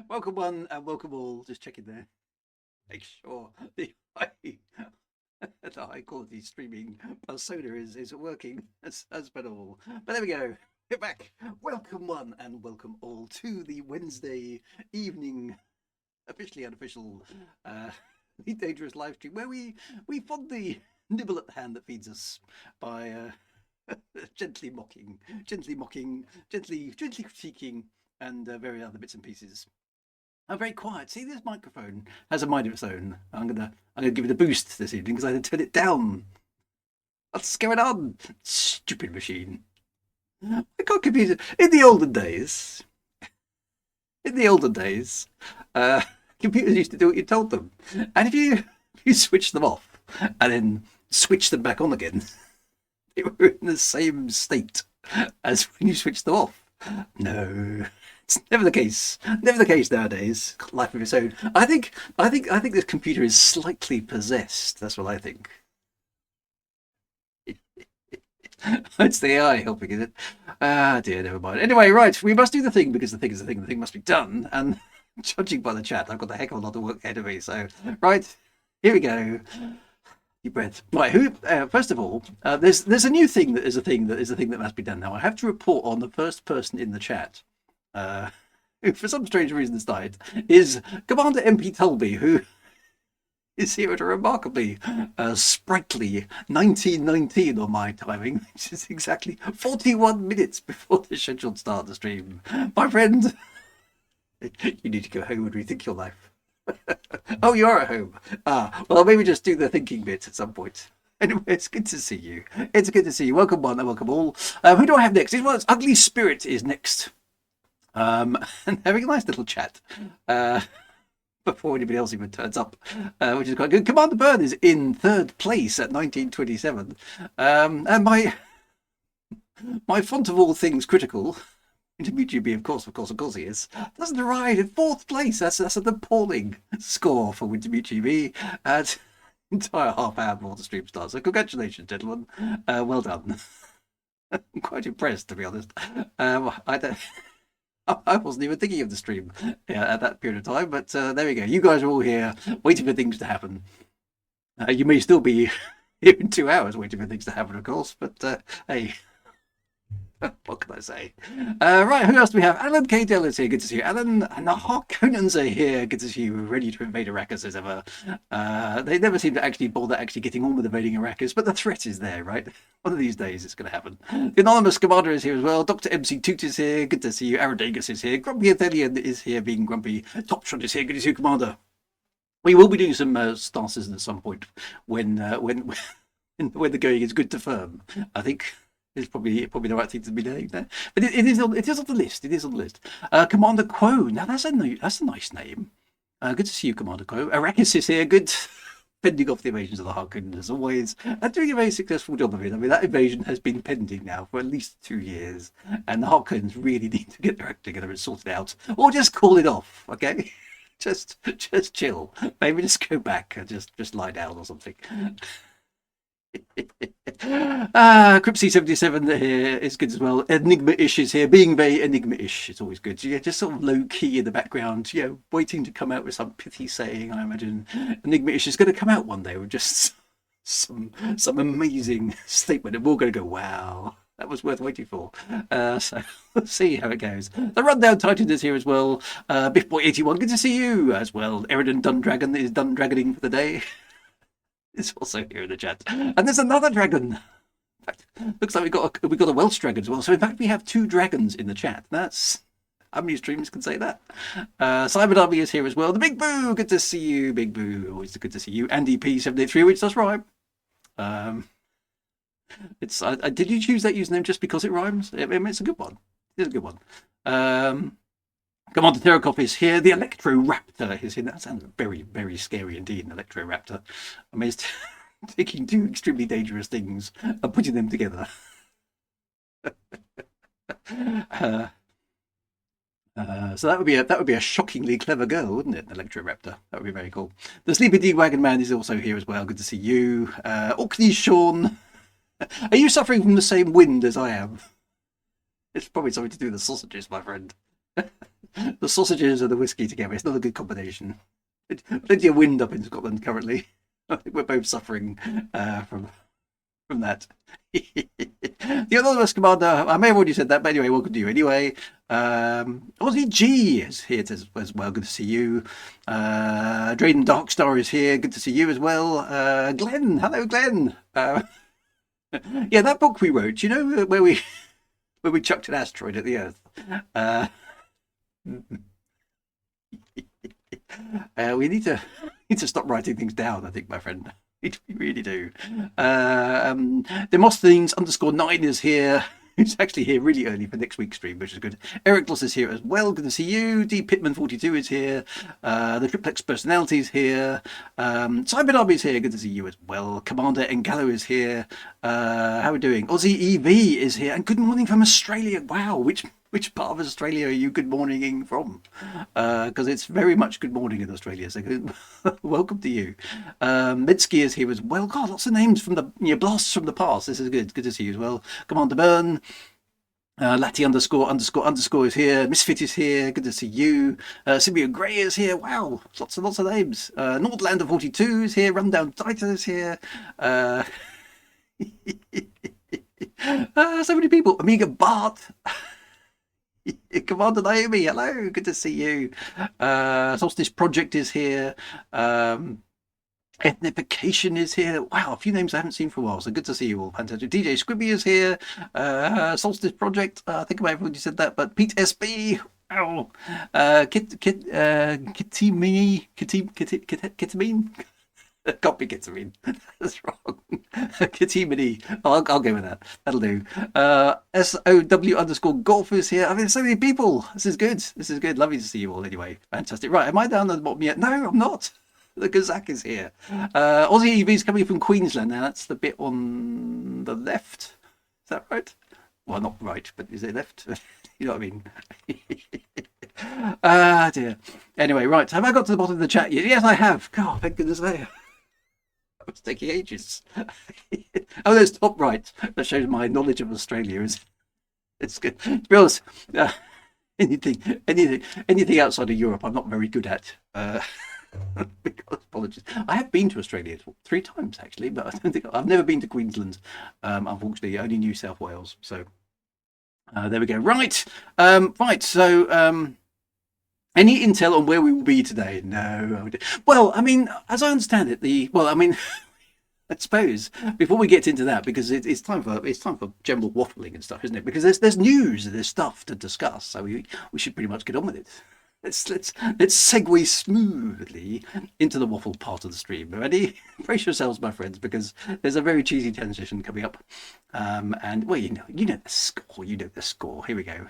Welcome one and welcome all. Just checking there. Make sure the high quality streaming persona is working as per normal. But there we go. We're back. Welcome one and welcome all to the Wednesday evening, officially unofficial, the dangerous live stream where we fondly nibble at the hand that feeds us by gently mocking, gently critiquing, and various other bits and pieces. I'm very quiet. See, this microphone has a mind of its own. I'm gonna give it a boost this evening because I had to turn it down. What's going on? Stupid machine. I can't compute it. In the olden days, uh, computers used to do what you told them, and if you switch them off and then switch them back on again, they were in the same state as when you switched them off. No, it's never the case. Never the case nowadays. Life of its own. I think this computer is slightly possessed. That's what I think. It's the AI helping, is it? Ah, dear, never mind. Anyway, right, we must do the thing because the thing is the thing. The thing must be done. And judging by the chat, I've got a heck of a lot of work ahead of me. So, right, here we go. Deep breath. Right, who? First of all, there's a new thing that is a thing that must be done now. I have to report on the first person in the chat. Who, for some strange reason, has died, is Commander MP Tulby, who is here at a remarkably sprightly 1919 on my timing, which is exactly 41 minutes before the scheduled start of the stream. My friend, you need to go home and rethink your life. Oh, you are at home. Well, maybe just do the thinking bit at some point. Anyway, it's good to see you. It's good to see you. Welcome one and welcome all. Who do I have next? Ugly Spirit is next. And having a nice little chat before anybody else even turns up, which is quite good. Commander Byrne is in third place at 1927. And my font of all things critical, Dimitri, of course he is, doesn't arrive in fourth place. That's an appalling score for Dimitri B at entire half hour before the stream starts. So congratulations, gentlemen. Well done. I'm quite impressed, to be honest. I wasn't even thinking of the stream at that period of time, but there we go. You guys are all here waiting for things to happen. You may still be here in 2 hours waiting for things to happen, of course, but hey. What can I say? Right, who else do we have? Alan K. Dell is here. Good to see you. Alan and the Harkonnens are here. Good to see you. Ready to invade Arrakis as ever. They never seem to actually bother getting on with invading Arrakis, but the threat is there, right? One of these days it's going to happen. The Anonymous Commander is here as well. Dr. MC Toot is here. Good to see you. Aradagus is here. Grumpy Athelian is here, being grumpy. Topshot is here. Good to see you, Commander. We will be doing some Star Citizen at some point when the going is good to firm. I think it's probably the right thing to be doing there. But it is on the list. It is on the list. Commander Quo. Now that's a nice name. Good to see you, Commander Quo. Arrakis is here. Good. Fending off the invasions of the Harkonnen as always, and doing a very successful job of it. I mean, that invasion has been pending now for at least 2 years, and the Harkonnens really need to get their act together and sort it out, or just call it off, okay? just chill. Maybe just go back and just lie down or something. Cripsy77 here is good as well. Enigma-ish is here, being very Enigma-ish. It's always good. Yeah, just sort of low-key in the background, waiting to come out with some pithy saying, I imagine. Enigma-ish is going to come out one day with just some amazing statement, and we're going to go, wow, that was worth waiting for. So we'll see how it goes. The Rundown Titan is here as well. Biffboy81, good to see you as well. Eridan Dundragon is done dragoning for the day. It's also here in the chat. And there's another dragon. In fact, looks like we got a Welsh dragon as well. So in fact, we have 2 dragons in the chat. That's how many streamers can say that. Simon Darby is here as well. The Big Boo, good to see you, Big Boo. Always good to see you. Andy P783, which does rhyme. Did you choose that username just because it rhymes? It's a good one. It's a good one. Commander Terrakoff is here. The Electroraptor is here. That sounds very, very scary indeed, an Electroraptor. I mean, it's taking 2 extremely dangerous things and putting them together. So that would be a shockingly clever girl, wouldn't it? An Electroraptor. That would be very cool. The Sleepy D Wagon Man is also here as well. Good to see you. Orkney Sean. Are you suffering from the same wind as I am? It's probably something to do with the sausages, my friend. The sausages and the whiskey together. It's not a good combination. Plenty of wind up in Scotland currently. I think we're both suffering from that. The Anonymous Commander, I may have already said that, but anyway, welcome to you anyway. Aussie G is here as well, good to see you. Drayden Darkstar is here, good to see you as well. Glenn, hello Glenn. Yeah, that book we wrote, you know, where we chucked an asteroid at the Earth. We need to stop writing things down, I think, my friend. We really do. Demosthenes _9 is here. He's actually here really early for next week's stream, which is good. Eric Gloss is here as well. Good to see you. D Pittman 42 is here. The Triplex Personality is here. Simon Arby is here. Good to see you as well. Commander Engallo is here. How are we doing? Aussie EV is here. And good morning from Australia. Wow, which part of Australia are you good morninging from? Because it's very much good morning in Australia. So welcome to you. Midsky is here as well. God, lots of names from the blasts from the past. This is good. Good to see you as well. Commander Byrne. Latty ___ is here. Misfit is here. Good to see you. Simeon Gray is here. Wow, lots and lots of names. Nordlander 42 is here. Rundown Dieter is here. So many people. Amiga Bart. Commander Naomi, hello, good to see you. Solstice Project is here. Ethnification is here. Wow, a few names I haven't seen for a while, so good to see you all. Fantastic. DJ Squibby is here. Solstice Project, I think I might have already said that, but Pete SB. Ow. Kitimini. Can't be ketamine. That's wrong. Ketamine. I'll go with that. That'll do. SOW_golf is here. I mean, so many people. This is good. This is good. Lovely to see you all anyway. Fantastic. Right, am I down at the bottom yet? No, I'm not. The Gazak is here. Aussie EV is coming from Queensland. Now, that's the bit on the left. Is that right? Well, not right, but is it left? You know what I mean? Ah, dear. Anyway, right. Have I got to the bottom of the chat yet? Yes, I have. God, thank goodness I have. It's taking ages. Oh, there's top right. That shows my knowledge of Australia. It's good. To be honest, anything outside of Europe, I'm not very good at. Because, apologies. I have been to Australia 3 times actually, but I don't think I've never been to Queensland. Unfortunately, only New South Wales. So there we go. Right. Right. So. Any intel on where we will be today? No. Well, I mean, as I understand it, I suppose before we get into that, because it's time for general waffling and stuff, isn't it? Because there's news, there's stuff to discuss, so we should pretty much get on with it. Let's segue smoothly into the waffle part of the stream. Ready? Brace yourselves, my friends, because there's a very cheesy transition coming up. And well, you know the score. You know the score. Here we go.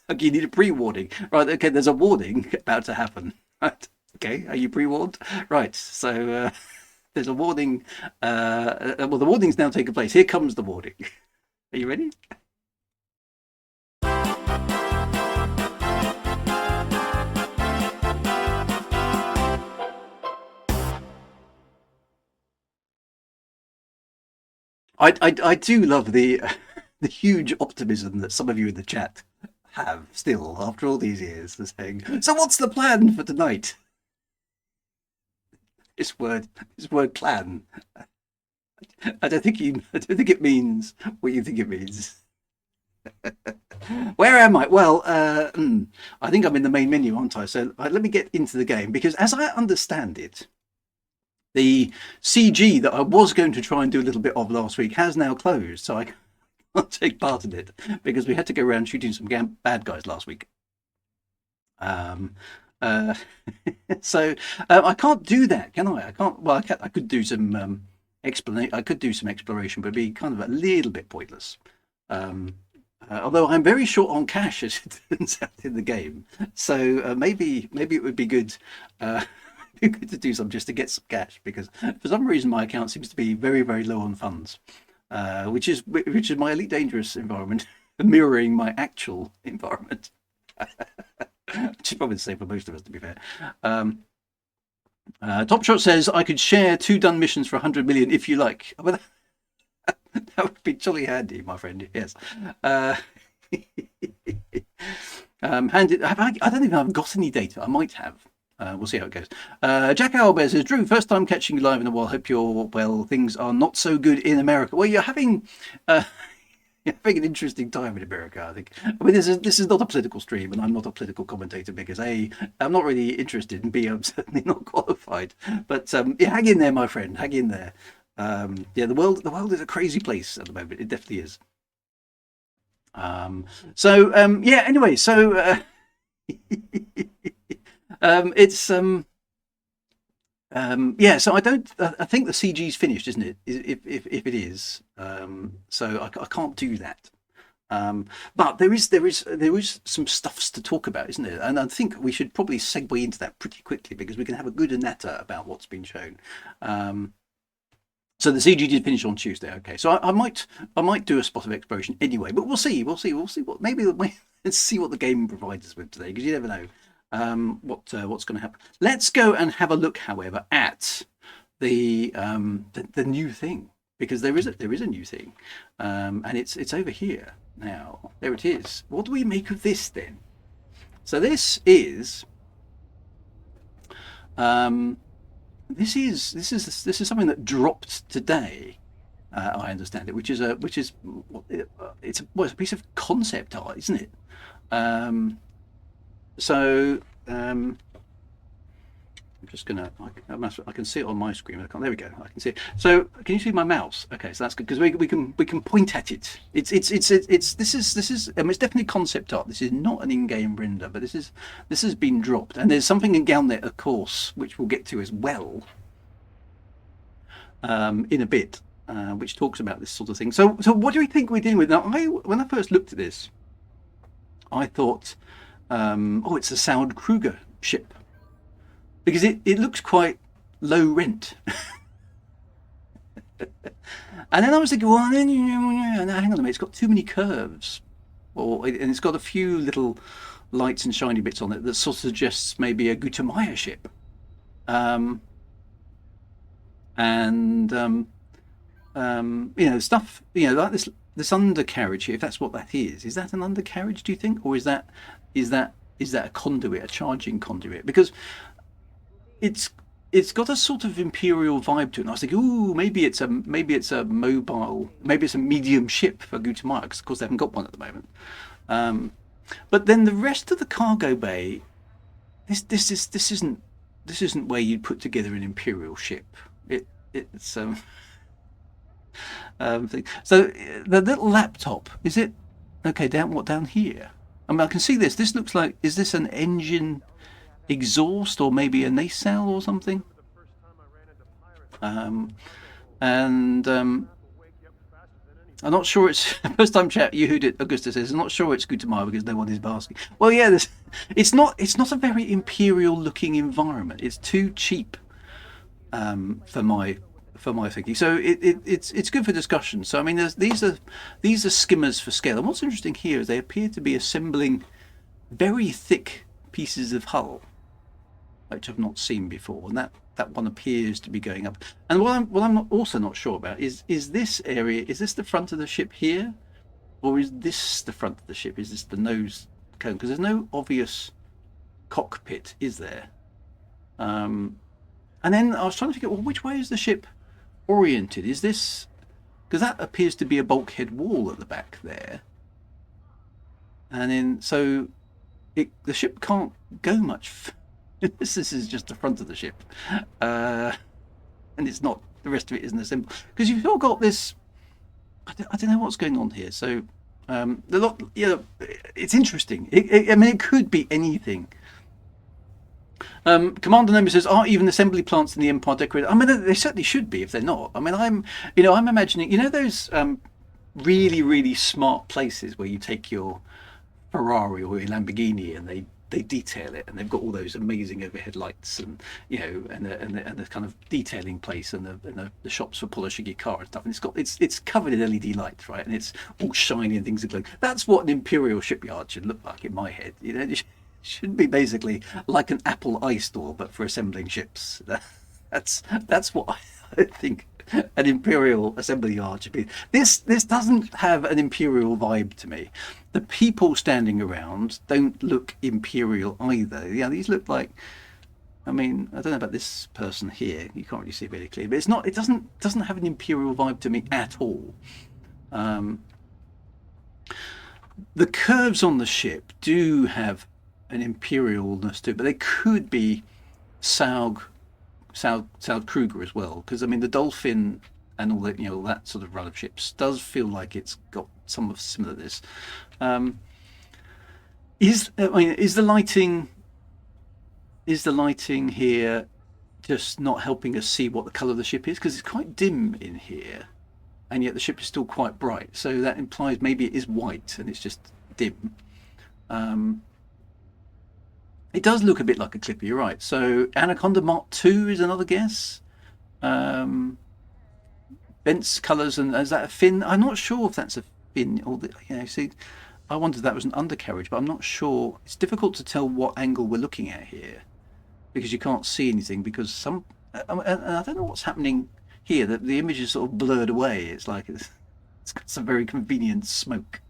Okay, you need a pre-warning. Right, okay, there's a warning about to happen. Right, okay, are you pre-warned? Right, so there's a warning. Well, the warning's now taken place. Here comes the warning. Are you ready? I do love the huge optimism that some of you in the chat have still after all these years. They're saying, so what's the plan for tonight? This word clan. I don't think it means what you think it means. Where am I? Well, I think I'm in the main menu, aren't I? So let me get into the game, because as I understand it, the CG that I was going to try and do a little bit of last week has now closed, so I can't take part in it because we had to go around shooting some bad guys last week. So I can't do that, can I? I can't. Well, I could do some explanation. I could do some exploration, but it'd be kind of a little bit pointless. Although I'm very short on cash, as it turns out, in the game, so maybe it would be good. Good to do some just to get some cash, because for some reason my account seems to be very, very low on funds, which is my Elite Dangerous environment mirroring my actual environment, which is probably the same for most of us, to be fair. Top Shot says I could share 2 done missions for 100 million if you like. Well, that would be jolly handy, my friend. Yes. Handed. I don't even know if I've got any data. I might have. We'll see how it goes. Jack Owlbear says, Drew, first time catching you live in a while. Hope you're well. Things are not so good in America. Well, you're having you're having an interesting time in America, I think. I mean, this is not a political stream, and I'm not a political commentator because A, I'm not really interested, and B, I'm certainly not qualified. But yeah, hang in there, my friend. Hang in there. Yeah, the world is a crazy place at the moment. It definitely is. Yeah. Anyway, so it's yeah. So I don't. I think the CG's finished, isn't it? If it is, so I can't do that. But there is some stuffs to talk about, isn't it? And I think we should probably segue into that pretty quickly because we can have a good natter about what's been shown. So the CG did finish on Tuesday. Okay, so I might do a spot of exploration anyway, but we'll see what maybe let's see what the game provides us with today because you never know what's going to happen. Let's go and have a look, however, at the new thing because there is a new thing, and it's over here now. There it is. What do we make of this then? So this is. This is something that dropped today. I understand it, which is it's a piece of concept art, isn't it? So I'm just gonna. I can see it on my screen. There we go. I can see it. So can you see my mouse? Okay, so that's good because we can point at it. This is. I mean, it's definitely concept art. This is not an in-game render, but this has been dropped. And there's something in Galnet, of course, which we'll get to as well in a bit, which talks about this sort of thing. So what do we think we're dealing with now? When I first looked at this, I thought, oh, it's a Saud Kruger ship. Because it looks quite low rent. And then I was thinking, well, hang on a minute, it's got too many curves. And it's got a few little lights and shiny bits on it that sort of suggests maybe a Gutamaya ship. Stuff, like this undercarriage here, if that's what that is that an undercarriage, do you think? Or is that a conduit, a charging conduit? Because it's got a sort of imperial vibe to it. And I was thinking, ooh, maybe it's a mobile, maybe it's a medium ship for Guatemala, because of course they haven't got one at the moment. But then the rest of the cargo bay, this isn't where you'd put together an imperial ship. It's thing. So the little laptop, is it okay? Down here? I mean, I can see this. This looks like, is this an engine exhaust or maybe a nacelle or something? I'm not sure it's first time chat. You heard it. Augusta says, I'm not sure it's Guatemala because no one is basking. Well, yeah, it's not a very imperial looking environment. It's too cheap for my thinking. So it's good for discussion. So I mean, these are skimmers for scale. And what's interesting here is they appear to be assembling very thick pieces of hull, which I've not seen before, and that one appears to be going up. And what I'm also not sure about is this area, is this the front of the ship here, or is this the front of the ship? Is this the nose cone? Because there's no obvious cockpit, is there? And then I was trying to figure, well, which way is the ship oriented? Is this, because that appears to be a bulkhead wall at the back there, and then so the ship can't go much. This is just the front of the ship, and it's not. The rest of it isn't assembled because you've all got this. I don't know what's going on here. So it's interesting. I mean, it could be anything. Commander Noma says, are even assembly plants in the Empire decorated? I mean, they certainly should be if they're not. I mean, I'm imagining, those really, really smart places where you take your Ferrari or your Lamborghini and they detail it, and they've got all those amazing overhead lights and and the kind of detailing place and the shops for polishing your car and stuff, and it's covered in LED lights, right, and it's all shiny and things are glowing. That's what an imperial shipyard should look like in my head. It should be basically like an Apple iStore but for assembling ships. That's what I think an imperial assembly yard should be. This doesn't have an imperial vibe to me. The people standing around don't look imperial either. Yeah, these look like. I mean, I don't know about this person here. You can't really see it really clearly, but it's not. It doesn't have an imperial vibe to me at all. Um, the curves on the ship do have an imperialness to it, but they could be Saug Saud Kruger as well, because I mean the Dolphin and all that, all that sort of run of ships does feel like it's got some of similar to this. Um, is the lighting here just not helping us see what the colour of the ship is, because it's quite dim in here, and yet the ship is still quite bright. So that implies maybe it is white and it's just dim. It does look a bit like a Clipper, you're right. So Anaconda Mark II is another guess. Bent's colours, and is that a fin? I'm not sure if that's a fin. Or see, I wondered if that was an undercarriage, but I'm not sure. It's difficult to tell what angle we're looking at here because you can't see anything. Because and I don't know what's happening here. The image is sort of blurred away. It's like it's got some very convenient smoke.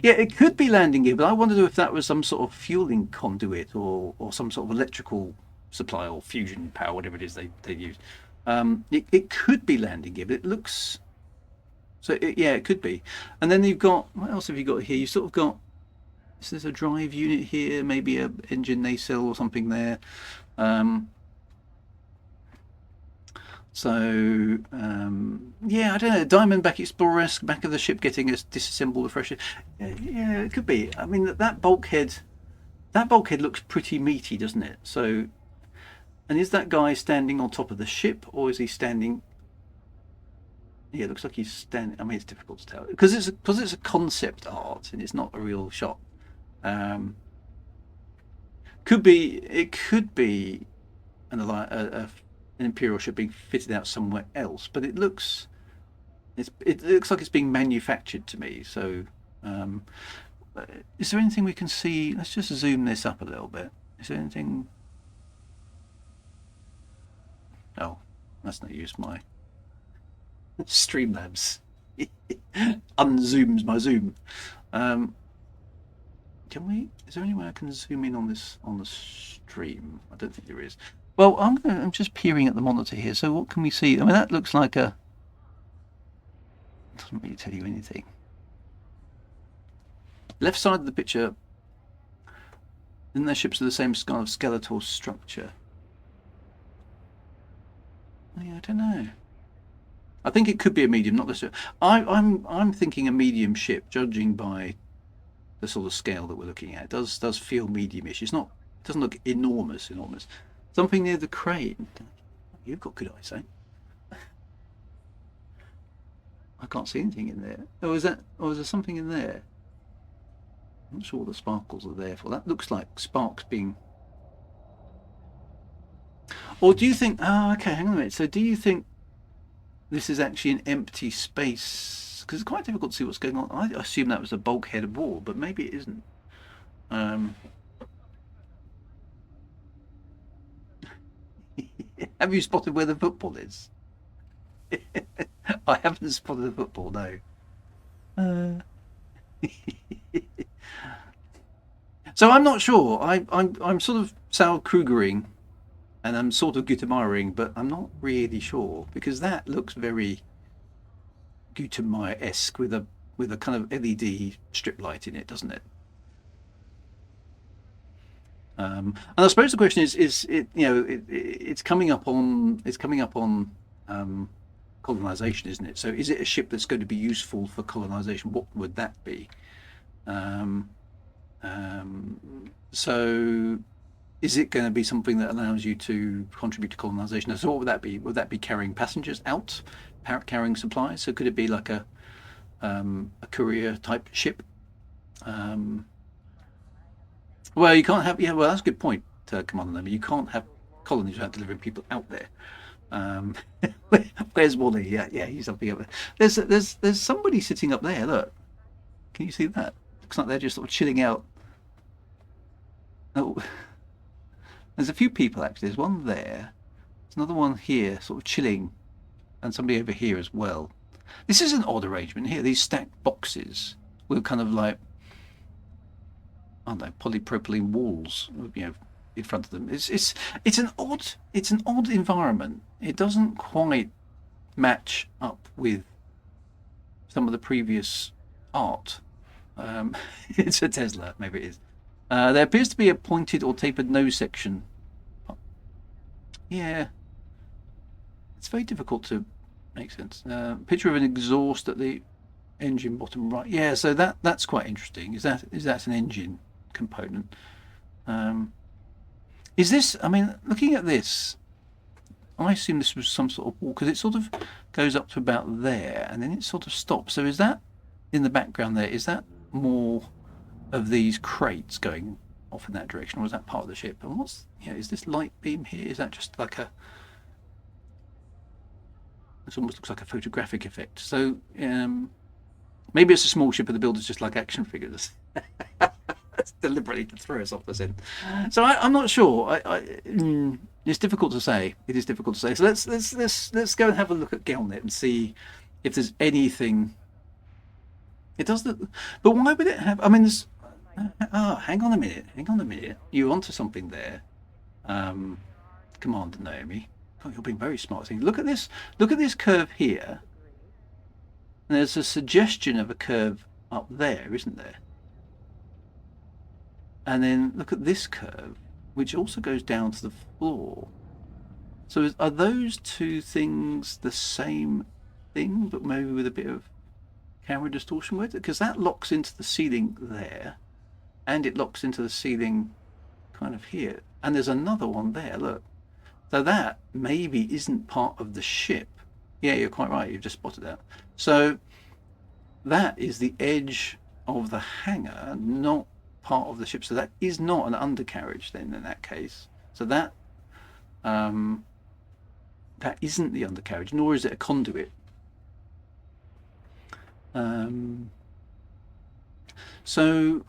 Yeah, it could be landing gear, but I wondered if that was some sort of fueling conduit or some sort of electrical supply or fusion power, whatever it is they use. It could be landing gear, but it looks so. Yeah, it could be. And then you've got, what else have you got here? You sort of got, there's a drive unit here, maybe a engine nacelle or something there. Yeah, I don't know. Diamondback Explorer-esque, back of the ship getting us disassembled, refreshed. Yeah, it could be. I mean, that bulkhead looks pretty meaty, doesn't it? So, and is that guy standing on top of the ship, or is he standing? Yeah, it looks like he's standing. I mean, it's difficult to tell because it's a concept art and it's not a real shot. Could be. It could be an imperial ship being fitted out somewhere else, but it looks like it's being manufactured to me. So, is there anything we can see? Let's just zoom this up a little bit. Is there anything? Oh, that's not used my Streamlabs. Unzooms my zoom. Can we? Is there any way I can zoom in on the stream? I don't think there is. Well, I'm just peering at the monitor here. So what can we see? I mean, that looks like a. Doesn't really tell you anything. Left side of the picture. Then their ships are the same kind of skeletal structure. Yeah, I don't know. I think it could be a medium, not necessarily. I'm thinking a medium ship, judging by the sort of scale that we're looking at. It does feel medium-ish. It doesn't look enormous. Something near the crane. You've got good eyesight. I can't see anything in there. Oh, is there something in there? I'm not sure what the sparkles are there for. That looks like sparks being. Or do you think? Oh, okay. Hang on a minute. So, do you think this is actually an empty space? Because it's quite difficult to see what's going on. I assume that was a bulkhead wall, but maybe it isn't. Have you spotted where the football is? I haven't spotted the football, no. So I'm not sure. I'm sort of Saud Krugering, and I'm sort of Gutemayering, but I'm not really sure because that looks very Gutemeyer-esque with a kind of LED strip light in it, doesn't it? And I suppose the question is it it's coming up on colonization, isn't it? So is it a ship that's going to be useful for colonization? What would that be? So is it going to be something that allows you to contribute to colonization? So what would that be? Would that be carrying passengers out, carrying supplies? So could it be like a courier type ship? Well, you can't have. Yeah, well, that's a good point, Commander Lemmy. You can't have colonies without delivering people out there. Where's Wally? Yeah, he's up there. There's somebody sitting up there. Look, can you see that? Looks like they're just sort of chilling out. Oh, there's a few people actually. There's one there. There's another one here, sort of chilling and somebody over here as well. This is an odd arrangement here. These stacked boxes with kind of like, I don't know, polypropylene walls, in front of them. It's an odd environment. It doesn't quite match up with some of the previous art. It's a Tesla, maybe it is. There appears to be a pointed or tapered nose section. Yeah, it's very difficult to make sense. Picture of an exhaust at the engine bottom right. Yeah, so that's quite interesting. Is that an engine component? Is this? I mean, looking at this, I assume this was some sort of wall because it sort of goes up to about there and then it sort of stops. So is that in the background there? Is that more of these crates going off in that direction, or is that part of the ship? And is this light beam here? Is that just like a? This almost looks like a photographic effect. So maybe it's a small ship, and the builders just like action figures. That's deliberately to throw us off the scent. So I'm not sure. It's difficult to say. It is difficult to say. So let's go and have a look at Galnet and see if there's anything. It does look, but why would it have? I mean, there's. Hang on a minute. Hang on a minute. You're onto something there, Commander Naomi. Oh, you're being very smart. Look at this. Look at this curve here. And there's a suggestion of a curve up there, isn't there? And then look at this curve, which also goes down to the floor. So are those two things the same thing, but maybe with a bit of camera distortion with it? Because that locks into the ceiling there, and it locks into the ceiling kind of here. And there's another one there, look. So that maybe isn't part of the ship. Yeah, you're quite right, you've just spotted that. So that is the edge of the hangar, not part of the ship. So that is not an undercarriage then in that case. So that isn't the undercarriage, nor is it a conduit. So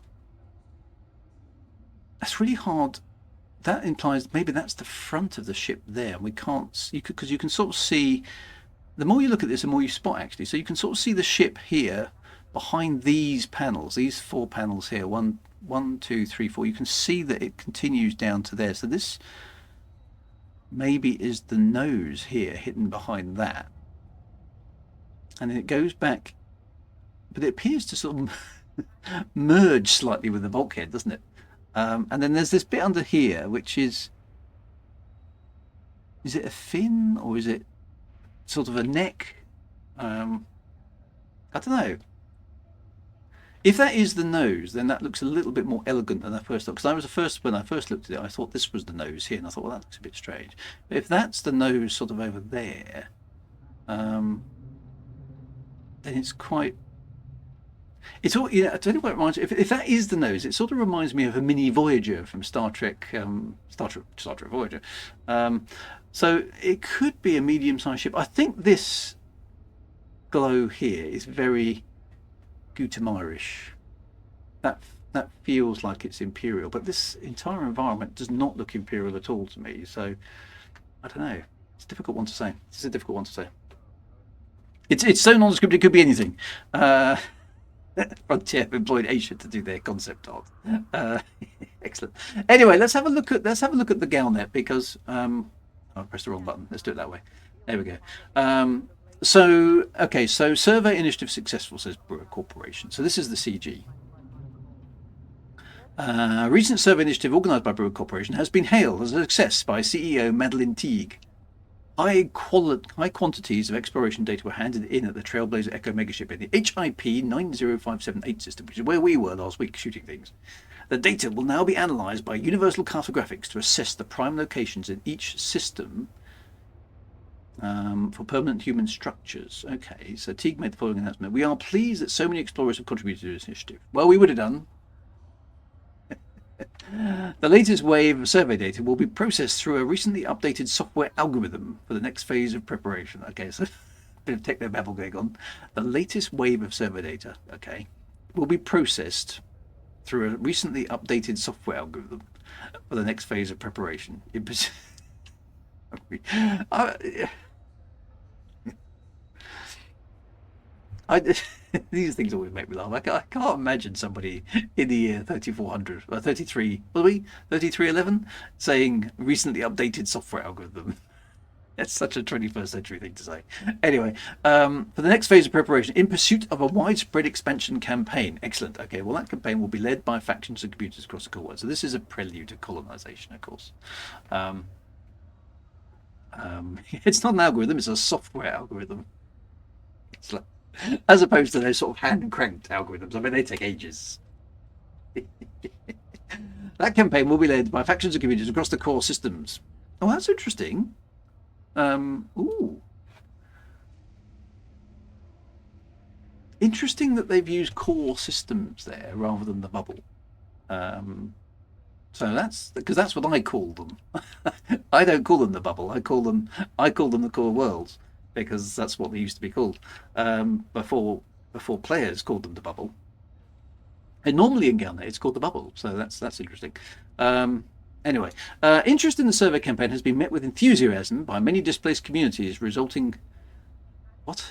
that's really hard. That implies maybe that's the front of the ship there. We can't, because you can sort of see, the more you look at this, the more you spot actually. So you can sort of see the ship here behind these panels, these 4 panels here, one, 2, 3, 4. You can see that it continues down to there. So this maybe is the nose here hidden behind that. And then it goes back, but it appears to sort of merge slightly with the bulkhead, doesn't it? And then there's this bit under here, which is it a fin or is it sort of a neck? I don't know. If that is the nose, then that looks a little bit more elegant than I first thought. Because when I first looked at it, I thought this was the nose here, and I thought, well, that looks a bit strange. But if that's the nose sort of over there, then it's quite. It's all, I don't know what it reminds me. If that is the nose, it sort of reminds me of a mini Voyager from Star Trek Voyager. So it could be a medium-sized ship. I think this glow here is very Gutemarish. That feels like it's Imperial, but this entire environment does not look Imperial at all to me. So I don't know. It's a difficult one to say. It's a difficult one to say. It's so nondescript. It could be anything. Frontier employed Asia to do their concept art. Excellent. Anyway, let's have a look at the Galnet because I pressed the wrong button. Let's do it that way. There we go. So survey initiative successful, says Brewer Corporation. So this is the CG. Recent survey initiative organised by Brewer Corporation has been hailed as a success by CEO Madeleine Teague. High quantities of exploration data were handed in at the Trailblazer Echo megaship in the HIP 90578 system, which is where we were last week shooting things. The data will now be analysed by Universal Cartographics to assess the prime locations in each system for permanent human structures. Okay, so Teague made the following announcement. We are pleased that so many explorers have contributed to this initiative. Well, we would have done. The latest wave of survey data will be processed through a recently updated software algorithm for the next phase of preparation. Okay, so a bit of techno-babble going on. The latest wave of survey data, okay, will be processed through a recently updated software algorithm for the next phase of preparation. I these things always make me laugh. I can't imagine somebody in the year 3400 or 33, will we 3311 saying recently updated software algorithm. That's such a 21st century thing to say. Anyway, for the next phase of preparation, in pursuit of a widespread expansion campaign. Excellent. Okay, well, that campaign will be led by factions of computers across the core world. So this is a prelude to colonization, of course. It's not an algorithm; it's a software algorithm. It's like, as opposed to those sort of hand-cranked algorithms. I mean, they take ages. That campaign will be led by factions of computers across the core systems. Oh, that's interesting. Ooh. Interesting that they've used core systems there rather than the bubble. So that's because that's what I call them. I don't call them the bubble. I call them the core worlds because that's what they used to be called before players called them the bubble. And normally in Galnet it's called the bubble. So that's interesting. Anyway, interest in the survey campaign has been met with enthusiasm by many displaced communities, resulting. What?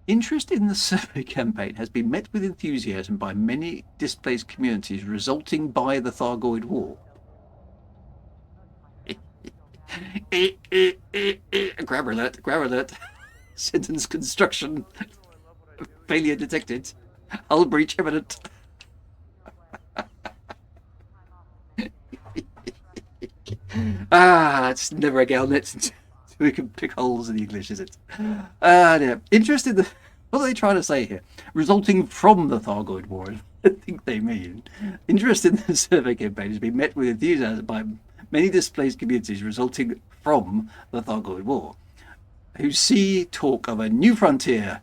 Interest in the survey campaign has been met with enthusiasm by many displaced communities, resulting by the Thargoid War. Grammar alert! Grammar alert! Sentence construction failure detected. Hull breach imminent. It's never a Galnet until we can pick holes in the English, is it? No. Interest in the. What are they trying to say here? Resulting from the Thargoid War, I think they mean. Interest in the survey campaign has been met with enthusiasm by many displaced communities, resulting from the Thargoid War, who see talk of a new frontier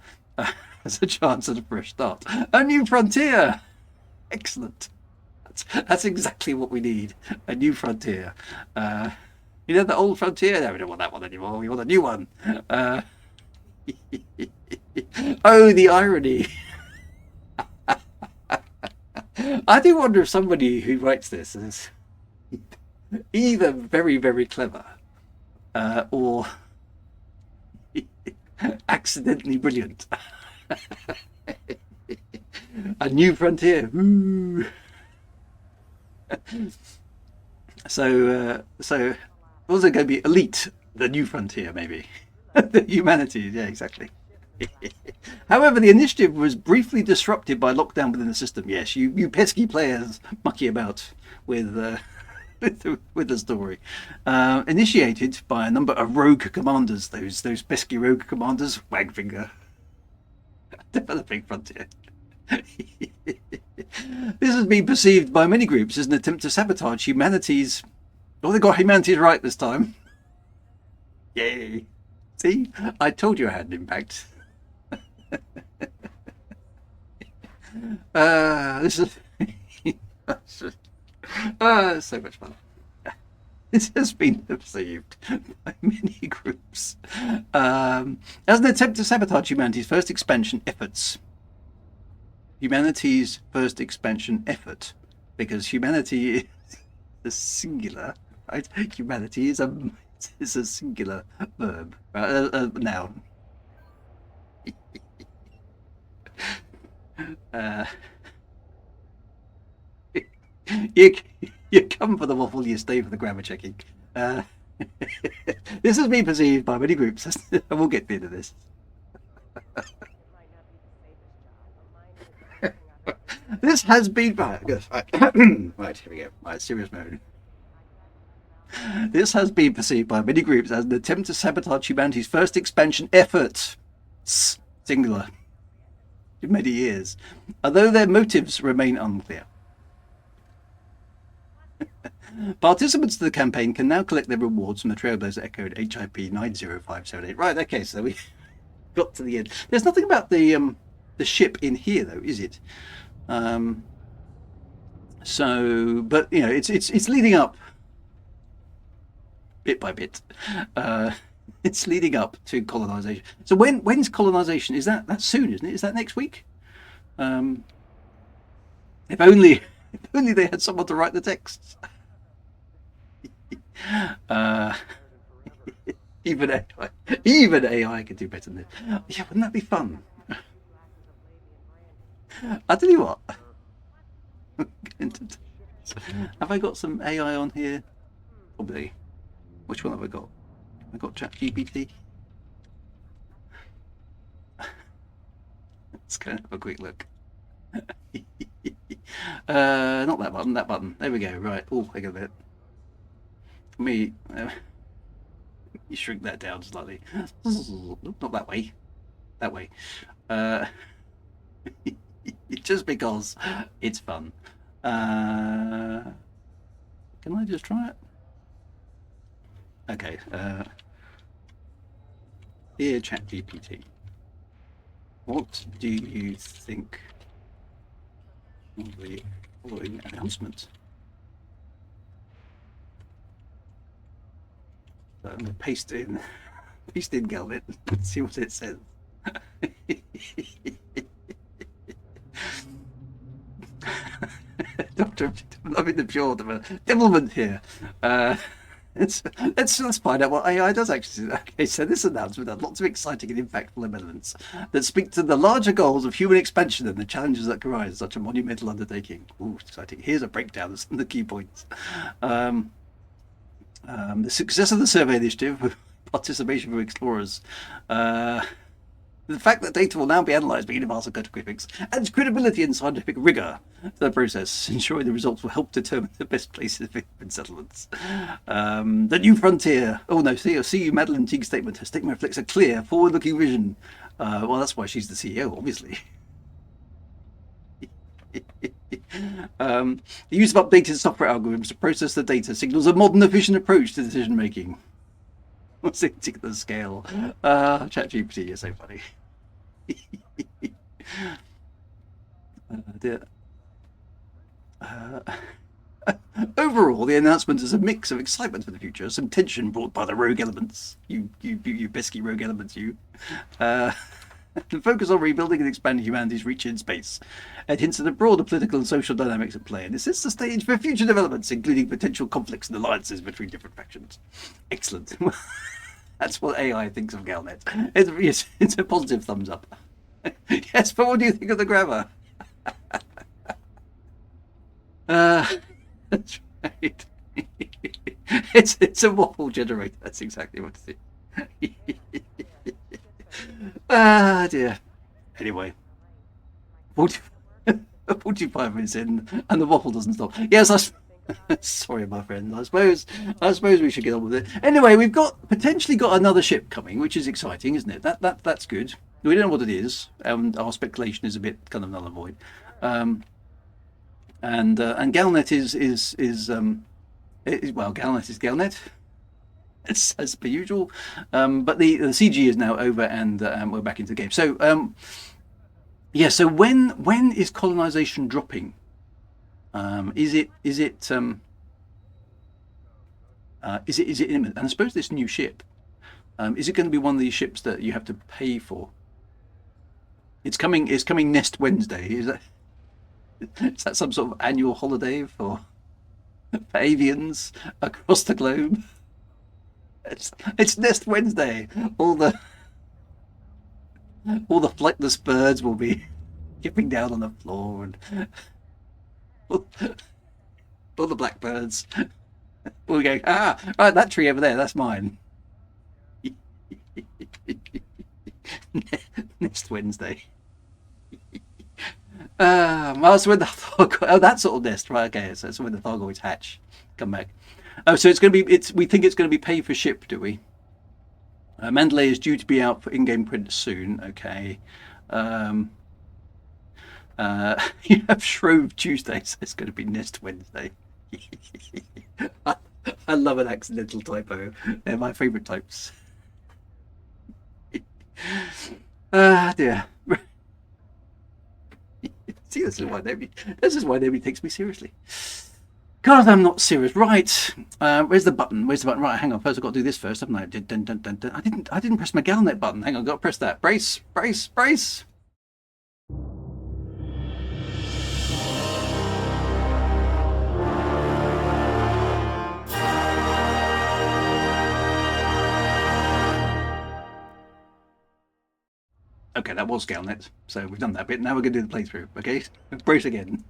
as a chance at a fresh start. A new frontier! Excellent. That's exactly what we need. A new frontier. You know, the old frontier? No, we don't want that one anymore. We want a new one. Oh, the irony. I do wonder if somebody who writes this is either very, very clever or accidentally brilliant. A new frontier. Ooh. So was it going to be elite, the new frontier, maybe? The humanities, yeah, exactly. However, the initiative was briefly disrupted by lockdown within the system. Yes, you pesky players mucky about with with the story. Initiated by a number of rogue commanders, those pesky rogue commanders, Wagfinger, developing frontier. This has been perceived by many groups as an attempt to sabotage humanity's. Oh, they got humanity's right this time. Yay! See, I told you I had an impact. This is so much fun. This has been perceived by many groups as an attempt to sabotage humanity's first expansion efforts. Humanity's first expansion effort, because humanity is a singular, right? Humanity is a singular verb, noun. You come for the waffle, you stay for the grammar checking. This has been perceived by many groups, and we'll get into this. This has been right, here we go. Right, serious mode. This has been perceived by many groups as an attempt to sabotage humanity's first expansion effort, singular, in many years, although their motives remain unclear. Participants to the campaign can now collect their rewards from the Trailblazer Echoed HIP 90578. Right, okay, so we got to the end. There's nothing about the ship in here, though, is it? So, but you know, it's leading up bit by bit. It's leading up to colonization. So when's colonization? Is that soon, isn't it? Is that next week? If only they had someone to write the texts. Even AI could do better than this. Yeah, wouldn't that be fun? I tell you what. Have I got some AI on here? Probably. Which one have I got? Have I got ChatGPT? Let's go and have a quick look. Not that button, that button. There we go. Right. Oh, I got a bit. Me. You shrink that down slightly. Not that way. That way. Just because it's fun. Can I just try it? Okay. Dear ChatGPT, what do you think of the following announcement? So I'm going to paste in Galnet and see what it says. Doctor, I'm in the pure devilment here. Let's find out what AI does actually. Okay, so this announcement had lots of exciting and impactful elements that speak to the larger goals of human expansion and the challenges that arise such a monumental undertaking. Ooh, exciting. Here's a breakdown of some of the key points. The success of the survey initiative with participation from explorers. The fact that data will now be analysed by universal cartographics adds credibility and scientific rigour to the process, ensuring the results will help determine the best places for human settlements. The new frontier. Oh no, see Madeline Teague's statement. Her statement reflects a clear, forward-looking vision. Well, that's why she's the CEO, obviously. The use of updated software algorithms to process the data signals a modern, efficient approach to decision making. What's it to the scale? ChatGPT is so funny. Overall, the announcement is a mix of excitement for the future, some tension brought by the rogue elements. You pesky rogue elements, you. The focus on rebuilding and expanding humanity's reach in space. It hints at the broader political and social dynamics at play, and it sets the stage for future developments, including potential conflicts and alliances between different factions. Excellent. That's what AI thinks of Galnet. It's a positive thumbs up. Yes, but what do you think of the grammar? That's right. It's a waffle generator. That's exactly what it is. Dear. Anyway, 45 minutes in, and the waffle doesn't stop. Yes, sorry, my friend. I suppose we should get on with it. Anyway, we've potentially got another ship coming, which is exciting, isn't it? That's good. We don't know what it is, and our speculation is a bit kind of null and void. And Galnet is well, Galnet is Galnet. As per usual, but the CG is now over, and we're back into the game. So yeah, so when is colonization dropping? Is it imminent? And I suppose this new ship, is it going to be one of these ships that you have to pay for? It's coming next Wednesday. Is that some sort of annual holiday for avians across the globe? It's next Wednesday. All the flightless birds will be skipping down on the floor, and all the blackbirds will go, right, that tree over there, that's mine. Next Wednesday. That's when that sort of nest, right? Okay, so it's when the Thargoids hatch, come back. Oh, so it's going to be. We think it's going to be pay for ship, do we? Mandalay is due to be out for in-game print soon. Okay. You have Shrove Tuesday, so it's going to be next Wednesday. I love an accidental typo. They're my favourite types. Dear. See, this is why nobody takes me seriously. God, I'm not serious. Right, where's the button? Right, hang on. First, I've got to do this first, haven't I? Dun, dun, dun, dun. I didn't press my Galnet button. Hang on, I've got to press that. Brace. Okay, that was Galnet, so we've done that bit. Now we're going to do the playthrough. Okay, brace again.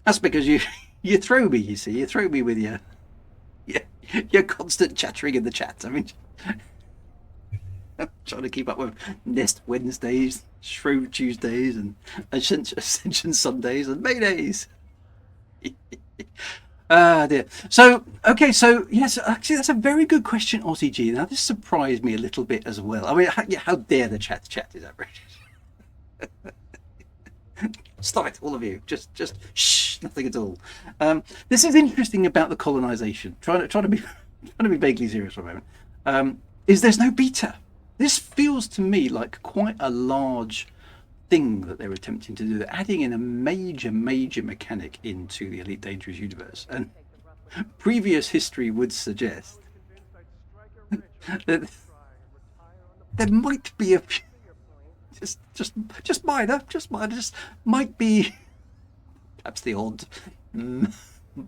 That's because you throw me. You see, you throw me with your constant chattering in the chat. I mean, I'm trying to keep up with Nest Wednesdays, Shrewd Tuesdays, and Ascension Sundays, and Maydays. Ah, dear. So, okay, so yes, actually, that's a very good question, Aussie G. Now, this surprised me a little bit as well. I mean, how dare the chat? Chat is outrageous. Stop it, all of you. Just shh, nothing at all. This is interesting about the colonisation. Trying to be vaguely serious for a moment. Is there's no beta. This feels to me like quite a large thing that they're attempting to do. They're adding in a major mechanic into the Elite Dangerous universe, and previous history would suggest that there might be a few, just minor, just might be perhaps the odd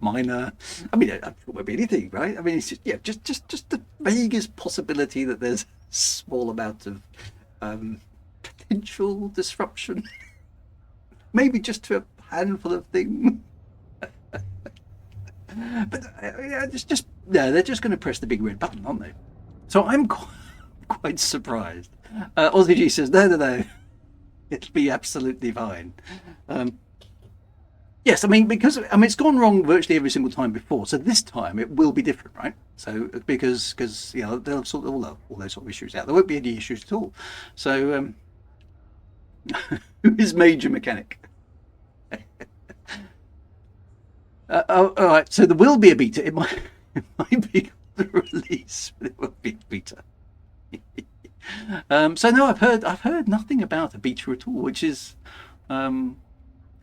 minor. I mean, it won't be anything, right? I mean, it's just the vaguest possibility that there's a small amount of potential disruption, maybe just to a handful of things. But yeah, they're just going to press the big red button, aren't they? So I'm quite surprised. Aussie G says no, it'll be absolutely fine. Yes, I mean it's gone wrong virtually every single time before. So this time it will be different, right? So because they'll sort all those sort of issues out. There won't be any issues at all. So who is Major Mechanic? All right. So there will be a beta. It might be the release, but it will be a beta. So no, I've heard nothing about a beta at all, which is.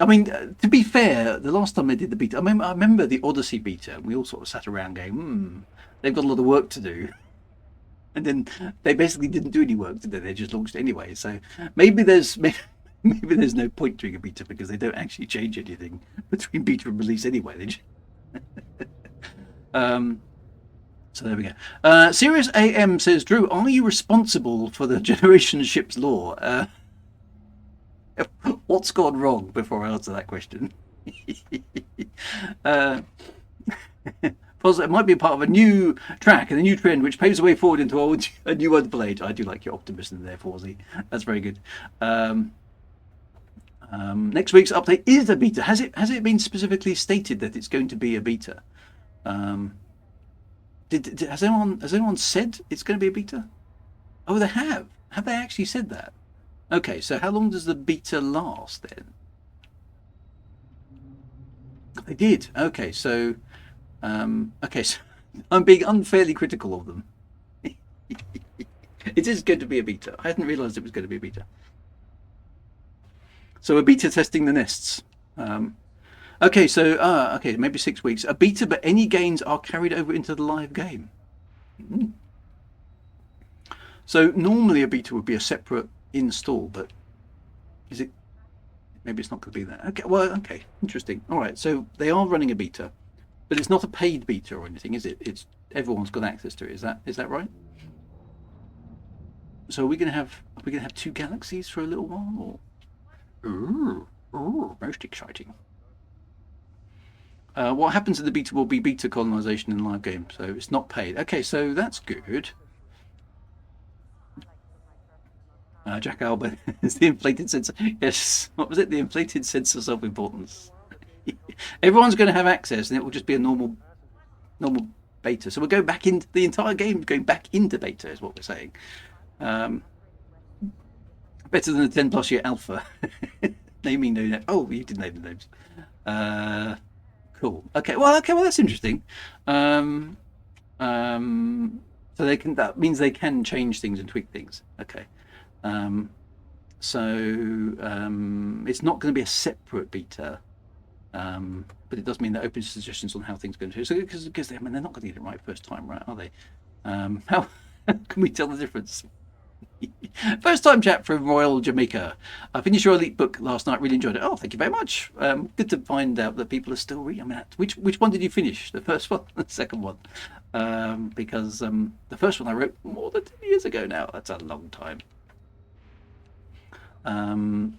I mean, to be fair, the last time they did the beta, I remember the Odyssey beta, and we all sort of sat around going, they've got a lot of work to do. And then they basically didn't do any work, did they? They just launched it anyway. So maybe there's no point doing a beta because they don't actually change anything between beta and release anyway. So there we go. Sirius AM says, Drew, are you responsible for the Generation Ship's law? What's gone wrong before I answer that question? It might be part of a new track and a new trend which paves the way forward into a new wonderful age. I do like your optimism there, Fawzi. That's very good. Next week's update is a beta. Has it been specifically stated that it's going to be a beta? Has anyone said it's going to be a beta? Oh, they have. Have they actually said that? Okay, so how long does the beta last then? They did. Okay, so so I'm being unfairly critical of them. It is going to be a beta. I hadn't realised it was going to be a beta. So a beta testing the nests. Okay, so maybe 6 weeks. A beta, but any gains are carried over into the live game. So normally a beta would be a separate install, but is it? Maybe it's not going to be that. Okay, well, okay, interesting. All right, so they are running a beta, but it's not a paid beta or anything, is it? It's everyone's got access to it. Is that right? So are we going to have 2 galaxies for a little while, or most exciting. What happens in the beta will be beta colonization in the live game, so it's not paid. Okay, so that's good. Jack Albert is the inflated sense. Yes, what was it? The inflated sense of self-importance. Everyone's going to have access, and it will just be a normal beta. So we'll go back into the entire game, going back into beta, is what we're saying. Better than a 10+ year alpha. Naming no name. Oh, you did name the names. Cool. Okay. Well, that's interesting. So that means they can change things and tweak things. Okay. It's not going to be a separate beta, but it does mean that open suggestions on how things are going to. So because they're not going to get it right first time, right? Are they? How can we tell the difference? First time chat from Royal Jamaica. I finished your Elite book last night. Really enjoyed it. Oh, thank you very much. Good to find out that people are still reading. I mean, which one did you finish? The first one, the second one? Because the first one I wrote more than 10 years ago now. That's a long time.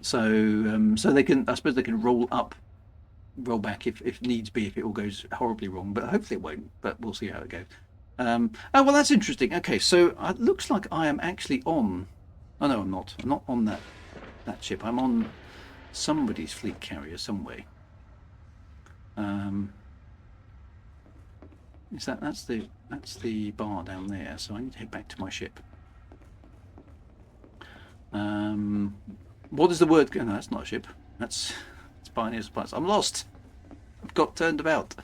So they can, I suppose, they can roll back if needs be, if it all goes horribly wrong. But hopefully it won't. But we'll see how it goes. Oh well, that's interesting. Okay, so it looks like I am actually on. Oh no, I'm not. I'm not on that ship. I'm on somebody's fleet carrier somewhere. Is that's the bar down there? So I need to head back to my ship. What is the word? No, that's not a ship. That's Pioneer Supplies. I'm lost. I've got turned about.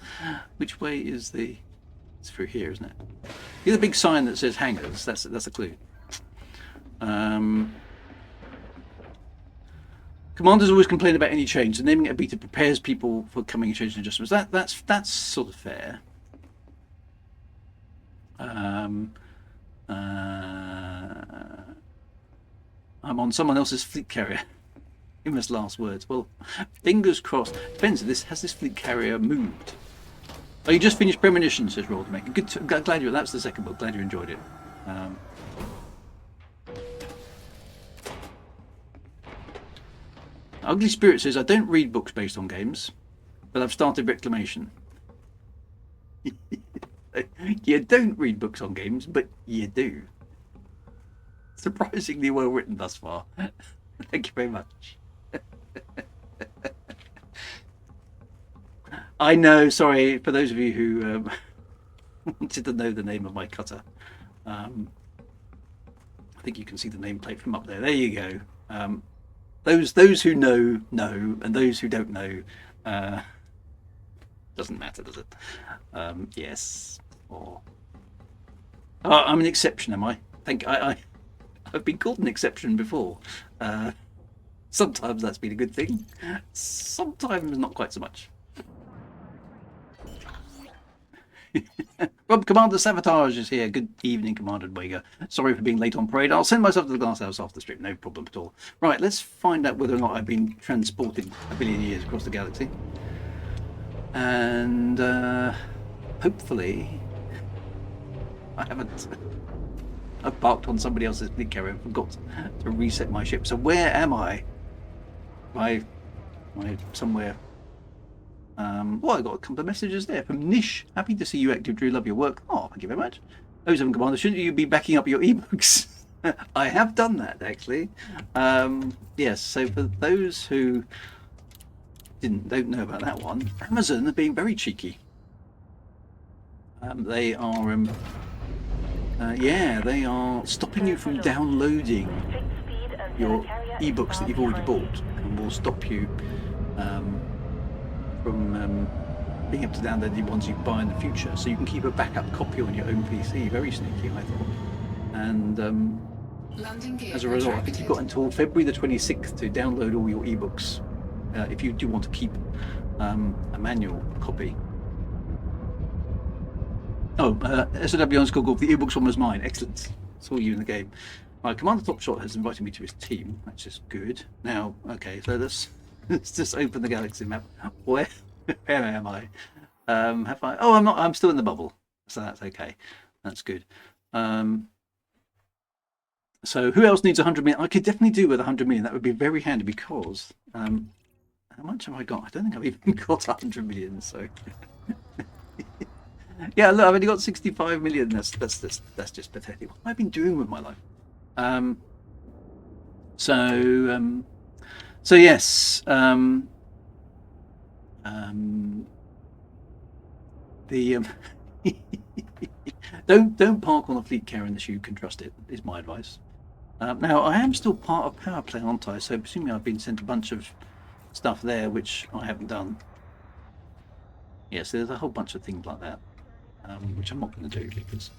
Which way is the? It's through here, isn't it? Here's a big sign that says hangars. That's a clue. Commanders always complain about any change. The naming it a beta prepares people for coming change and adjustments. That's sort of fair. I'm on someone else's fleet carrier. Famous last words. Well, fingers crossed. Depends. Has this fleet carrier moved? Oh, you just finished Premonition, says Roll to make. Good. Glad you. That's the second book. Glad you enjoyed it. Ugly Spirit says I don't read books based on games, but I've started Reclamation. You don't read books on games, but you do. Surprisingly well written thus far. Thank you very much. I know, sorry, for those of you who wanted to know the name of my cutter. I think you can see the nameplate from up there. There you go. Those who know, and those who don't know, doesn't matter, does it? Yes. Or I'm an exception, am I? I've been called an exception before. Sometimes that's been a good thing. Sometimes not quite so much. Rob, Commander Savatage is here. Good evening, Commander Wagar. Sorry for being late on parade. I'll send myself to the glass house after the strip. No problem at all. Right, let's find out whether or not I've been transported a billion years across the galaxy. And hopefully I haven't. I've parked on somebody else's fleet carrier and forgot to reset my ship. So where am I? Am I somewhere? Well, I got a couple of messages there from Nish. Happy to see you active, Drew. Love your work. Oh, thank you very much. 07 Commander, shouldn't you be backing up your ebooks? I have done that, actually. Yes, so for those who don't know about that one, Amazon are being very cheeky. They are, they are stopping you from downloading your ebooks that you've already bought, and will stop you from being able to download the ones you buy in the future. So you can keep a backup copy on your own PC. Very sneaky, I thought. And as a result, I think you've got until February the 26th to download all your ebooks if you do want to keep a manual copy. Oh, SOW on Google, the ebooks one was mine. Excellent. Saw you in the game. Right, Commander Topshot has invited me to his team. That's just good. Now, okay, so let's just open the galaxy map. Where am I? Have I? Oh, I'm not. I'm still in the bubble, so that's okay. That's good. So who else needs 100 million? I could definitely do with 100 million. That would be very handy because how much have I got? I don't think I've even got 100 million. So yeah, look, I've only got 65 million. That's just pathetic. What have I been doing with my life? So yes. Don't park on a fleet carrier unless you can trust it, is my advice. Now I am still part of Power Play, aren't I? So presumably I've been sent a bunch of stuff there which I haven't done. Yes, there's a whole bunch of things like that, which I'm not going to do because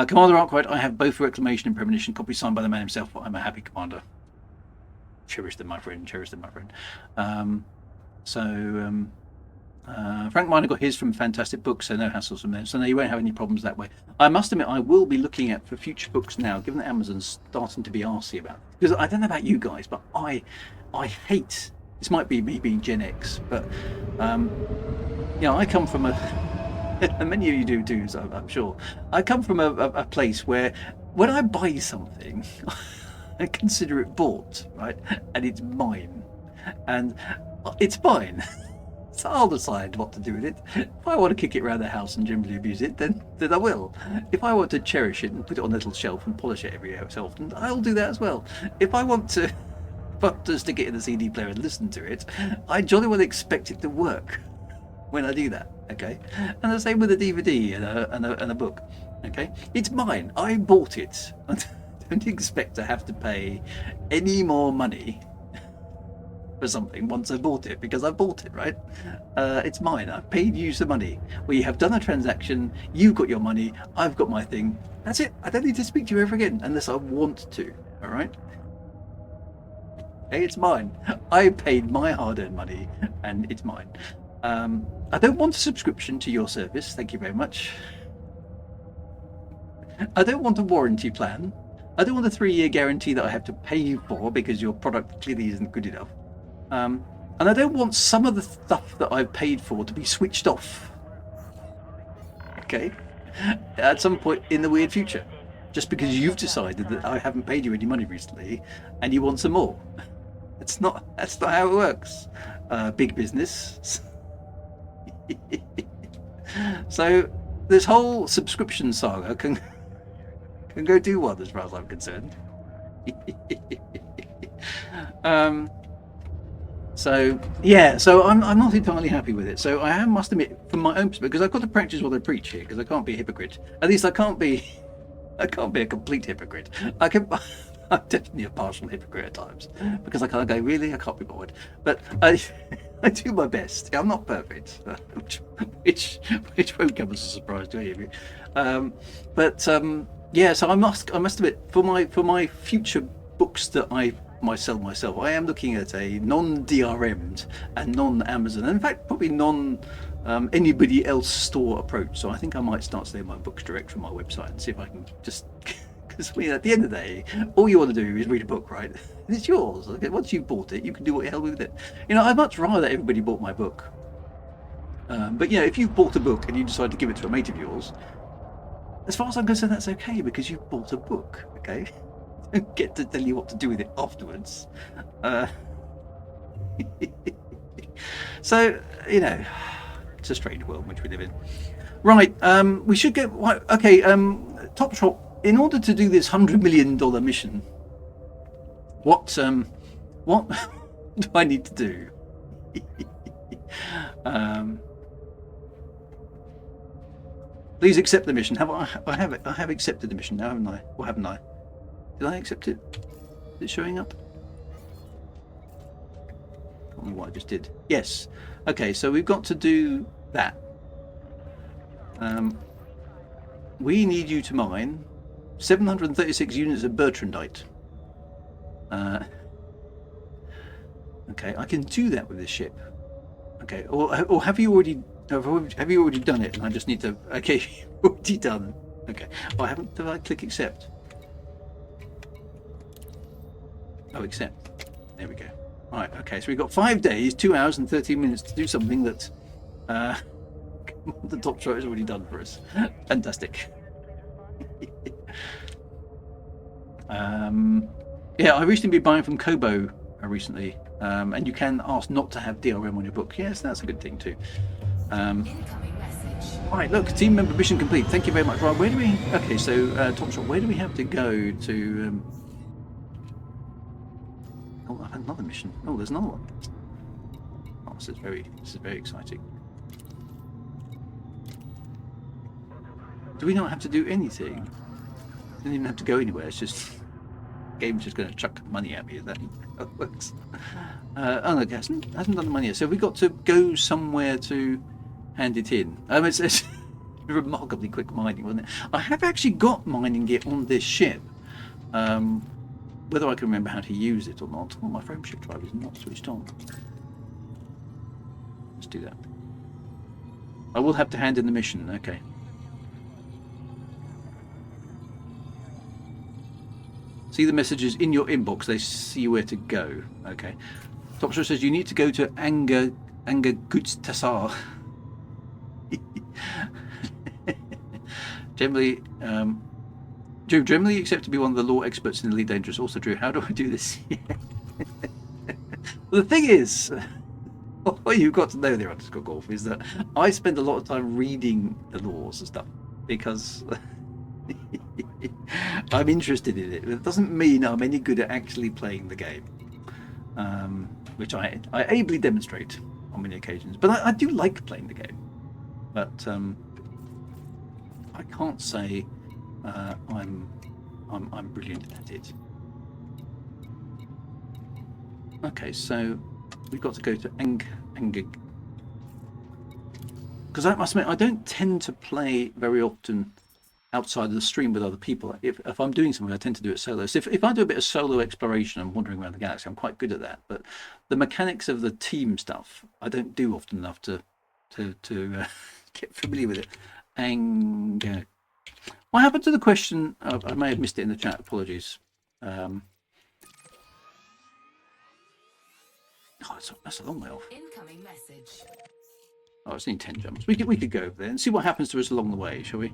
Commander Arkwright, I have both Reclamation and Premonition, copies signed by the man himself, but I'm a happy commander. Cherish them, my friend. Cherish them, my friend. Frank Miner got his from Fantastic Books, so no hassles from there. So no, you won't have any problems that way. I must admit, I will be looking at for future books now, given that Amazon's starting to be arsy about it. Because I don't know about you guys, but I hate. This might be me being Gen X, but I come from a. And many of you do too, so I'm sure. I come from a place where, when I buy something, I consider it bought, right, and it's mine, and it's mine. So I'll decide what to do with it. If I want to kick it around the house and generally abuse it, then I will. If I want to cherish it and put it on a little shelf and polish it every so often, I'll do that as well. If I want to stick it in the CD player and listen to it, I jolly well expect it to work when I do that. Okay, and the same with a DVD and a book. Okay, it's mine. I bought it. I don't expect to have to pay any more money for something once I bought it, because I bought it, right? It's mine. I've paid you some money. We have done a transaction. You've got your money. I've got my thing. That's it. I don't need to speak to you ever again unless I want to. All right? Okay, it's mine. I paid my hard-earned money, and it's mine. I don't want a subscription to your service. Thank you very much. I don't want a warranty plan. I don't want a 3-year guarantee that I have to pay you for because your product clearly isn't good enough. And I don't want some of the stuff that I've paid for to be switched off. Okay? At some point in the weird future. Just because you've decided that I haven't paid you any money recently and you want some more. That's not how it works. Big business. So this whole subscription saga can go do one as far as I'm concerned. So I'm not entirely happy with it. So I must admit, from my own perspective, because I've got to practice what I preach here, because I can't be a hypocrite. At least I can't be a complete hypocrite. I'm definitely a partial hypocrite at times, because I kind of go, really, I can't be bothered. But I do my best. I'm not perfect, which won't come as a surprise to any of you. So I must admit, for my future books that I sell myself, I am looking at a non-DRM'd and non-Amazon, in fact probably non anybody else store approach. So I think I might start selling my books direct from my website and see if I can just, because at the end of the day, all you want to do is read a book, right? And it's yours. Okay, once you've bought it, you can do what the hell with it. I'd much rather everybody bought my book. But if you've bought a book and you decide to give it to a mate of yours, as far as I'm concerned, that's okay, because you've bought a book. Okay, I don't get to tell you what to do with it afterwards. So it's a strange world in which we live in. Right, we should get okay. Top Shop. In order to do this $100 million mission, what do I need to do? Please accept the mission. I have accepted the mission now, haven't I? Or haven't I? Did I accept it? Is it showing up? I can't remember what I just did. Yes. Okay, so we've got to do that. We need you to mine 736 units of Bertrandite. Okay, I can do that with this ship. Okay, or have you already done it? And I just need to. Okay, already done. Okay, I haven't. Did I click accept? Oh, accept. There we go. Right. Okay, so we've got 5 days, 2 hours, and 13 minutes to do something that the Top Shot has already done for us. Fantastic. I recently been buying from Kobo recently, and you can ask not to have DRM on your book. Yes, that's a good thing too. Right, look, team member mission complete. Thank you very much. Right, where do we? Okay, so Top Shot, where do we have to go to? Oh, I have another mission. Oh, there's another one. Oh, this is very exciting. Do we not have to do anything? Don't even have to go anywhere. It's just the game's just going to chuck money at me. Is that how it works? Oh no, it hasn't done the money yet. So we got to go somewhere to hand it in. It's remarkably quick mining, wasn't it? I have actually got mining gear on this ship. Whether I can remember how to use it or not. Well, my frameshift drive is not switched on. Let's do that. I will have to hand in the mission. Okay. See the messages in your inbox. They see where to go. Okay. Topshot says you need to go to Anga Gutstasar. Generally, Drew, generally accept to be one of the law experts in Elite Dangerous. Also, Drew, how do I do this? Well, the thing is, what you've got to know there, underscore golf, is that I spend a lot of time reading the laws and stuff because I'm interested in it. It doesn't mean I'm any good at actually playing the game, which I ably demonstrate on many occasions. But I do like playing the game, but I can't say I'm brilliant at it. Okay, so we've got to go to Engig. Because I must admit, I don't tend to play very often outside of the stream with other people. If I'm doing something, I tend to do it solo. So if I do a bit of solo exploration and wandering around the galaxy, I'm quite good at that. But the mechanics of the team stuff, I don't do often enough to get familiar with it. What happened to the question? I may have missed it in the chat. Apologies. Oh, that's a long way off. Incoming message. Oh, it's only 10 jumps. We could go over there and see what happens to us along the way, shall we?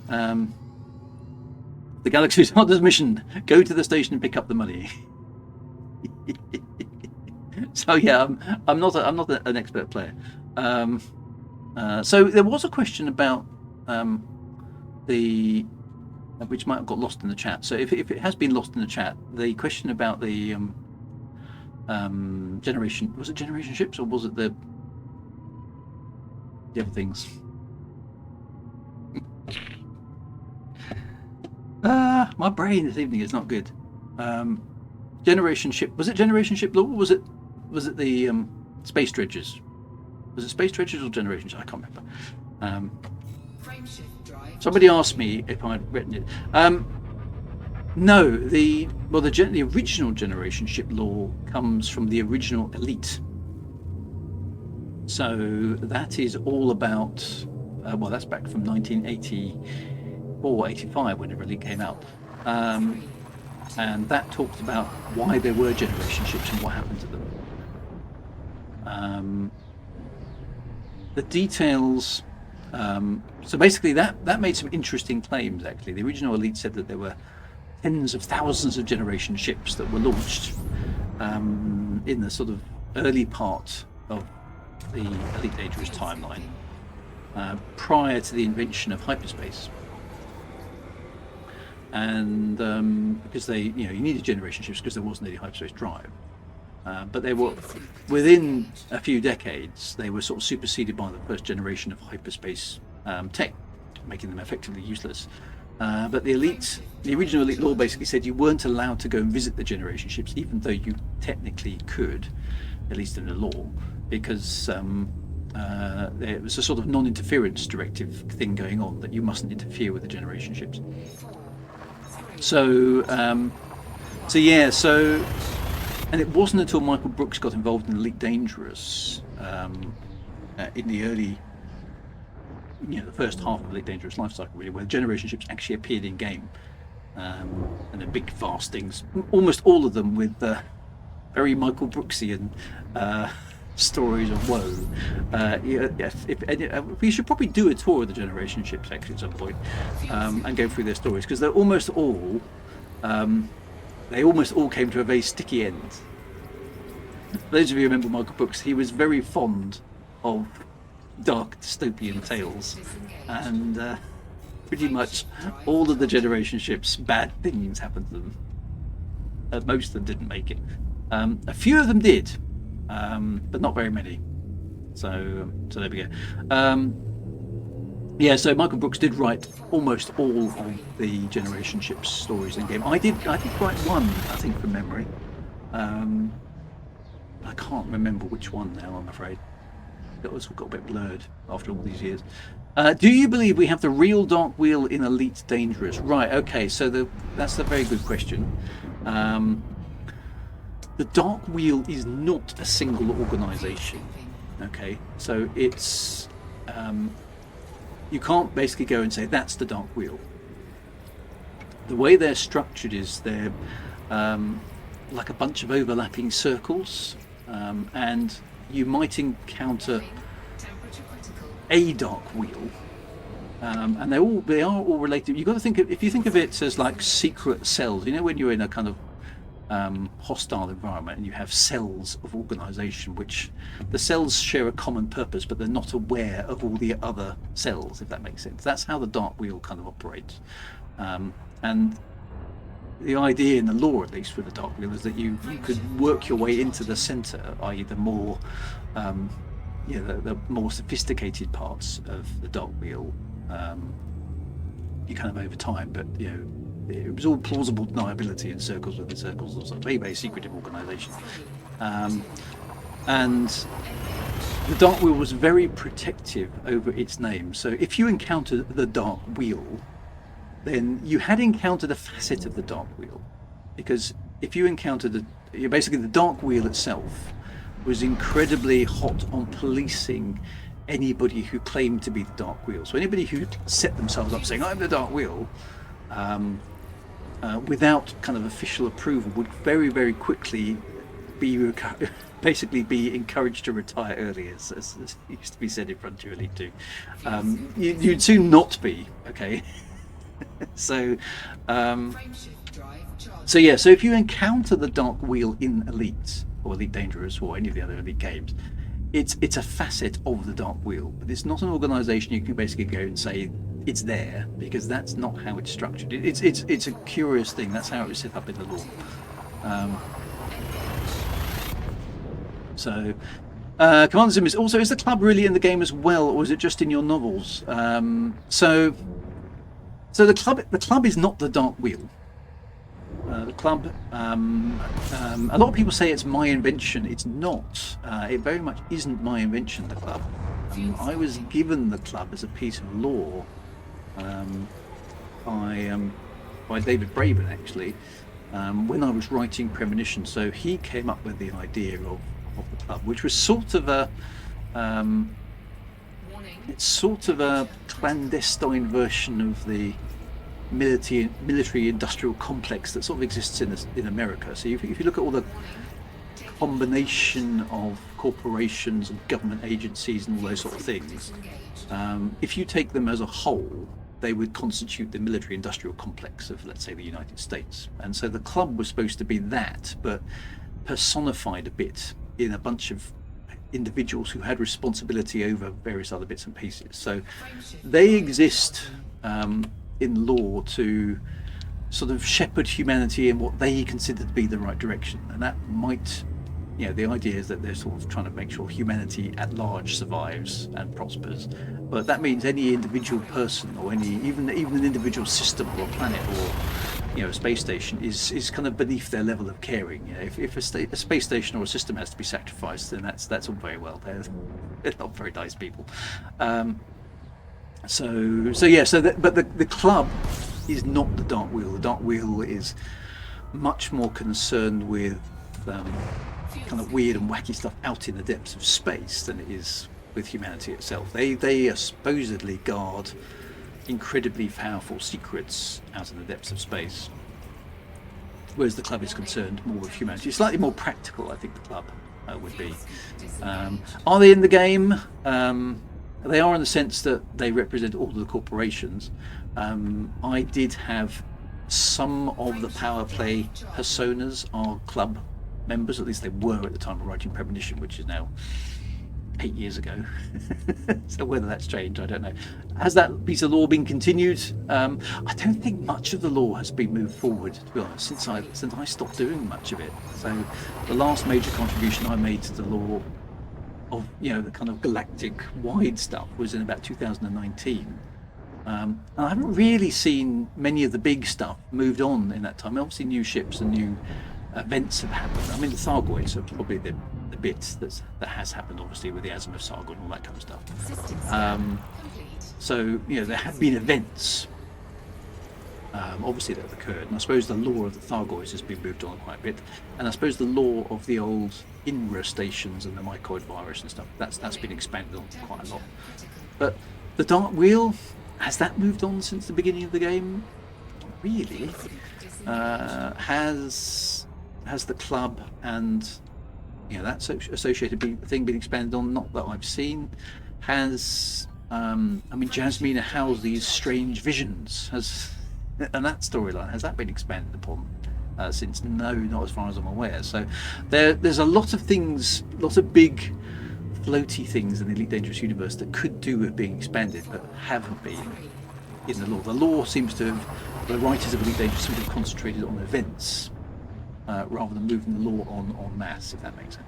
The Galaxy's hardest mission: go to the station and pick up the money. So yeah, I'm not an expert player. So there was a question about the which might have got lost in the chat. So if it has been lost in the chat, the question about the generation, was it generation ships or was it the other things? My brain this evening is not good. Generation ship, was it generation ship law or was it the space dredgers? Was it space dredgers or generation ship? I can't remember. Somebody asked me if I'd written it. No, the original generation ship law comes from the original Elite. So that is all about, well, that's back from 1984, 85 when it really came out. And that talked about why there were generation ships and what happened to them. The details, so basically that made some interesting claims actually. The original Elite said that there were tens of thousands of generation ships that were launched in the sort of early part of the Elite Dangerous timeline prior to the invention of hyperspace. And because you needed generation ships because there wasn't any hyperspace drive. But they were, within a few decades, they were sort of superseded by the first generation of hyperspace tech, making them effectively useless. But the original Elite law basically said you weren't allowed to go and visit the generation ships, even though you technically could, at least in the law, because there was a sort of non-interference directive thing going on that you mustn't interfere with the generation ships. So, and it wasn't until Michael Brooks got involved in Elite Dangerous in the early, the first half of Elite Dangerous life cycle, really, where the generation ships actually appeared in game, and they're big, fast things. Almost all of them with very Michael Brooksian stories of woe. We should probably do a tour of the generation ships actually at some point and go through their stories, because they're almost all came to a very sticky end. For those of you who remember Michael Brooks, he was very fond of dark dystopian tales, and pretty much all of the generation ships, bad things happened to them. Most of them didn't make it. A few of them did, but not very many. So there we go. So Michael Brooks did write almost all of the generation ships stories in game. I did write one, I think, from memory. I can't remember which one now, I'm afraid. It was got a bit blurred after all these years. Do you believe we have the real Dark Wheel in Elite Dangerous? Right, okay, so that's a very good question. The Dark Wheel is not a single organisation. Okay, so it's you can't basically go and say that's the dark wheel. The way they're structured is they're like a bunch of overlapping circles, and you might encounter a dark wheel, and they are all related. You've got to think of, if you think of it as like secret cells. You know, when you're in a kind of hostile environment and you have cells of organization, which the cells share a common purpose, but they're not aware of all the other cells, if that makes sense. That's how the dark wheel kind of operates. And the idea in the law, at least with the dark wheel, is that you could work your way into the center, i.e. the more the more sophisticated parts of the dark wheel, you kind of over time, but it was all plausible deniability in circles within circles, also very, very secretive organisation. And the dark wheel was very protective over its name. So if you encountered the dark wheel, then you had encountered a facet of the dark wheel. Because if you encountered basically the dark wheel itself was incredibly hot on policing anybody who claimed to be the dark wheel. So anybody who set themselves up saying, I'm the dark wheel, without kind of official approval, would very, very quickly basically be encouraged to retire early, as used to be said in Frontier Elite 2. You'd soon not be, okay? So if you encounter the dark wheel in Elite, or Elite Dangerous, or any of the other Elite games, it's a facet of the dark wheel, but it's not an organisation you can basically go and say it's there, because that's not how it's structured. It's a curious thing. That's how it was set up in the law. Commander Sim is also, is the club really in the game as well, or is it just in your novels? So the club is not the dark wheel. The club, a lot of people say it's my invention. It's not. It very much isn't my invention, the club. I was given the club as a piece of law by David Braben, actually, when I was writing Premonition. So he came up with the idea of the club, which was sort of a clandestine version of the military industrial complex that sort of exists in America. So if you look at all the combination of corporations and government agencies and all those sort of things, if you take them as a whole, they would constitute the military industrial complex of, let's say, the United States. And so the club was supposed to be that, but personified a bit in a bunch of individuals who had responsibility over various other bits and pieces. So they exist in law to sort of shepherd humanity in what they consider to be the right direction, and that might, the idea is that they're sort of trying to make sure humanity at large survives and prospers, but that means any individual person or even an individual system or a planet or a space station is kind of beneath their level of caring. If a space station or a system has to be sacrificed, then that's all very well. They're not very nice people. But the club is not the dark wheel. The dark wheel is much more concerned with kind of weird and wacky stuff out in the depths of space than it is with humanity itself. They supposedly guard incredibly powerful secrets out in the depths of space, whereas the club is concerned more with humanity. It's slightly more practical, I think, the club would be. Are they in the game? They are, in the sense that they represent all of the corporations. I did have some of the power play personas are club members, at least they were at the time of writing Premonition, which is now 8 years ago. So whether that's changed, I don't know. Has that piece of law been continued? I don't think much of the law has been moved forward, to be honest, since I stopped doing much of it. So the last major contribution I made to the law of the kind of galactic wide stuff was in about 2019. And I haven't really seen many of the big stuff moved on in that time. Obviously new ships and new events have happened. I mean, the Thargoids are probably the bit that has happened, obviously, with the Azimuth Saga and all that kind of stuff. So there have been events obviously that have occurred, and I suppose the lore of the Thargoids has been moved on quite a bit, and I suppose the lore of the old INRA stations and the mycoid virus and stuff, that's been expanded on quite a lot. But the Dark Wheel, has that moved on since the beginning of the game? Not really. Has the club and that associated thing been expanded on? Not that I've seen. Has Jasmina has these strange visions, and that storyline, has that been expanded upon since? No, not as far as I'm aware. So there's a lot of things, lots of big floaty things in the Elite Dangerous universe that could do with being expanded, but haven't been in the lore. The lore seems to have, the writers of Elite Dangerous seem to have concentrated on events rather than moving the lore on mass, if that makes sense.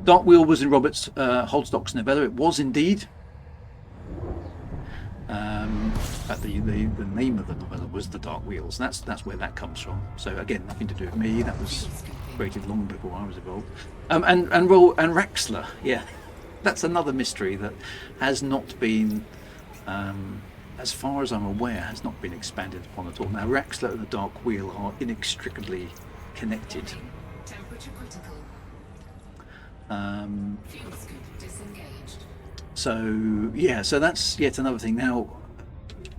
Dark Wheel was in Robert's Holdstock's novella. It was indeed. But the name of the novella was The Dark Wheels. That's where that comes from. So again, nothing to do with me. That was created long before I was involved. And Raxler, yeah, that's another mystery that has not been, as far as I'm aware, has not been expanded upon at all. Now, Raxler and the Dark Wheel are inextricably connected. So yeah, so that's yet another thing. Now,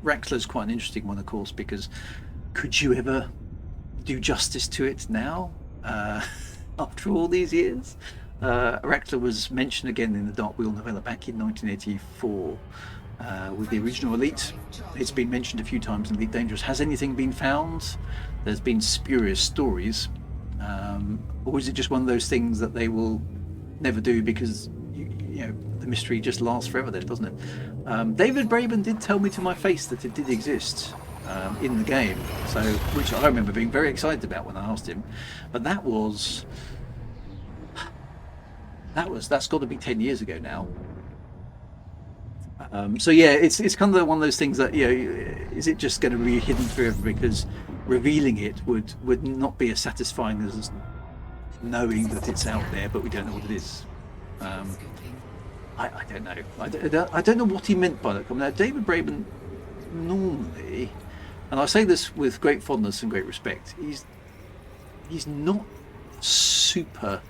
Raxler's quite an interesting one, of course, because could you ever do justice to it now, after all these years? Raxler was mentioned again in the Dark Wheel novella back in 1984 with the original Elite. It's been mentioned a few times in Elite Dangerous. Has anything been found? There's been spurious stories, or is it just one of those things that they will never do because the mystery just lasts forever then, doesn't it? David Braben did tell me to my face that it did exist in the game, so which I remember being very excited about when I asked him. But that's got to be 10 years ago now. So yeah, it's kind of one of those things that is it just going to be hidden forever because revealing it would not be as satisfying as knowing that it's out there, but we don't know what it is. I don't know. I don't know what he meant by that comment. Now, David Braben normally, and I say this with great fondness and great respect, he's not super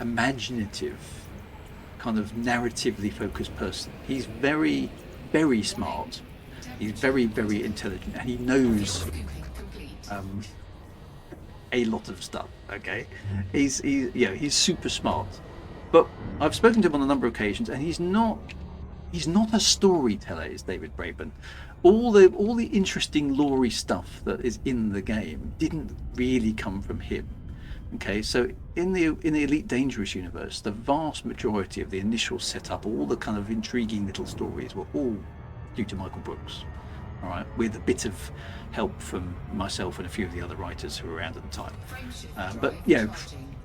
imaginative, kind of narratively focused person. He's very, very smart. He's very, very intelligent, and he knows a lot of stuff. Okay, he's super smart. But I've spoken to him on a number of occasions, and he's not a storyteller, is David Braben. All the interesting lore stuff that is in the game didn't really come from him. Okay, so in the Elite Dangerous universe, the vast majority of the initial setup, all the kind of intriguing little stories, were all due to Michael Brooks. All right, with a bit of help from myself and a few of the other writers who were around at the time. But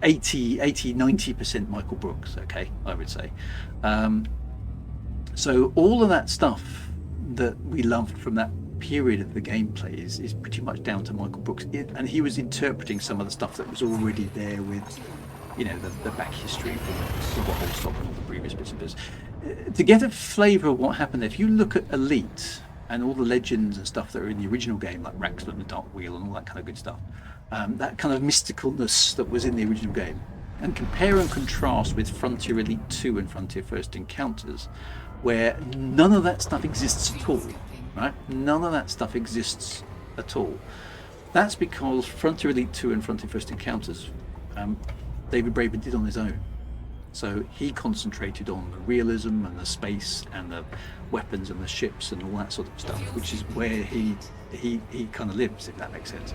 80-90% Michael Brooks, okay, I would say. So all of that stuff that we loved from that period of the gameplay is pretty much down to Michael Brooks, and he was interpreting some of the stuff that was already there with the back history from Robert Holdstock and all the previous bits and bits. To get a flavour of what happened there, if you look at Elite and all the legends and stuff that are in the original game, like Raxler and the Dark Wheel and all that kind of good stuff, that kind of mysticalness that was in the original game, and compare and contrast with Frontier Elite 2 and Frontier First Encounters, where none of that stuff exists at all, right? None of that stuff exists at all. That's because Frontier Elite 2 and Frontier First Encounters, David Braben did on his own. So he concentrated on the realism and the space and the weapons and the ships and all that sort of stuff, which is where he kind of lives, if that makes sense.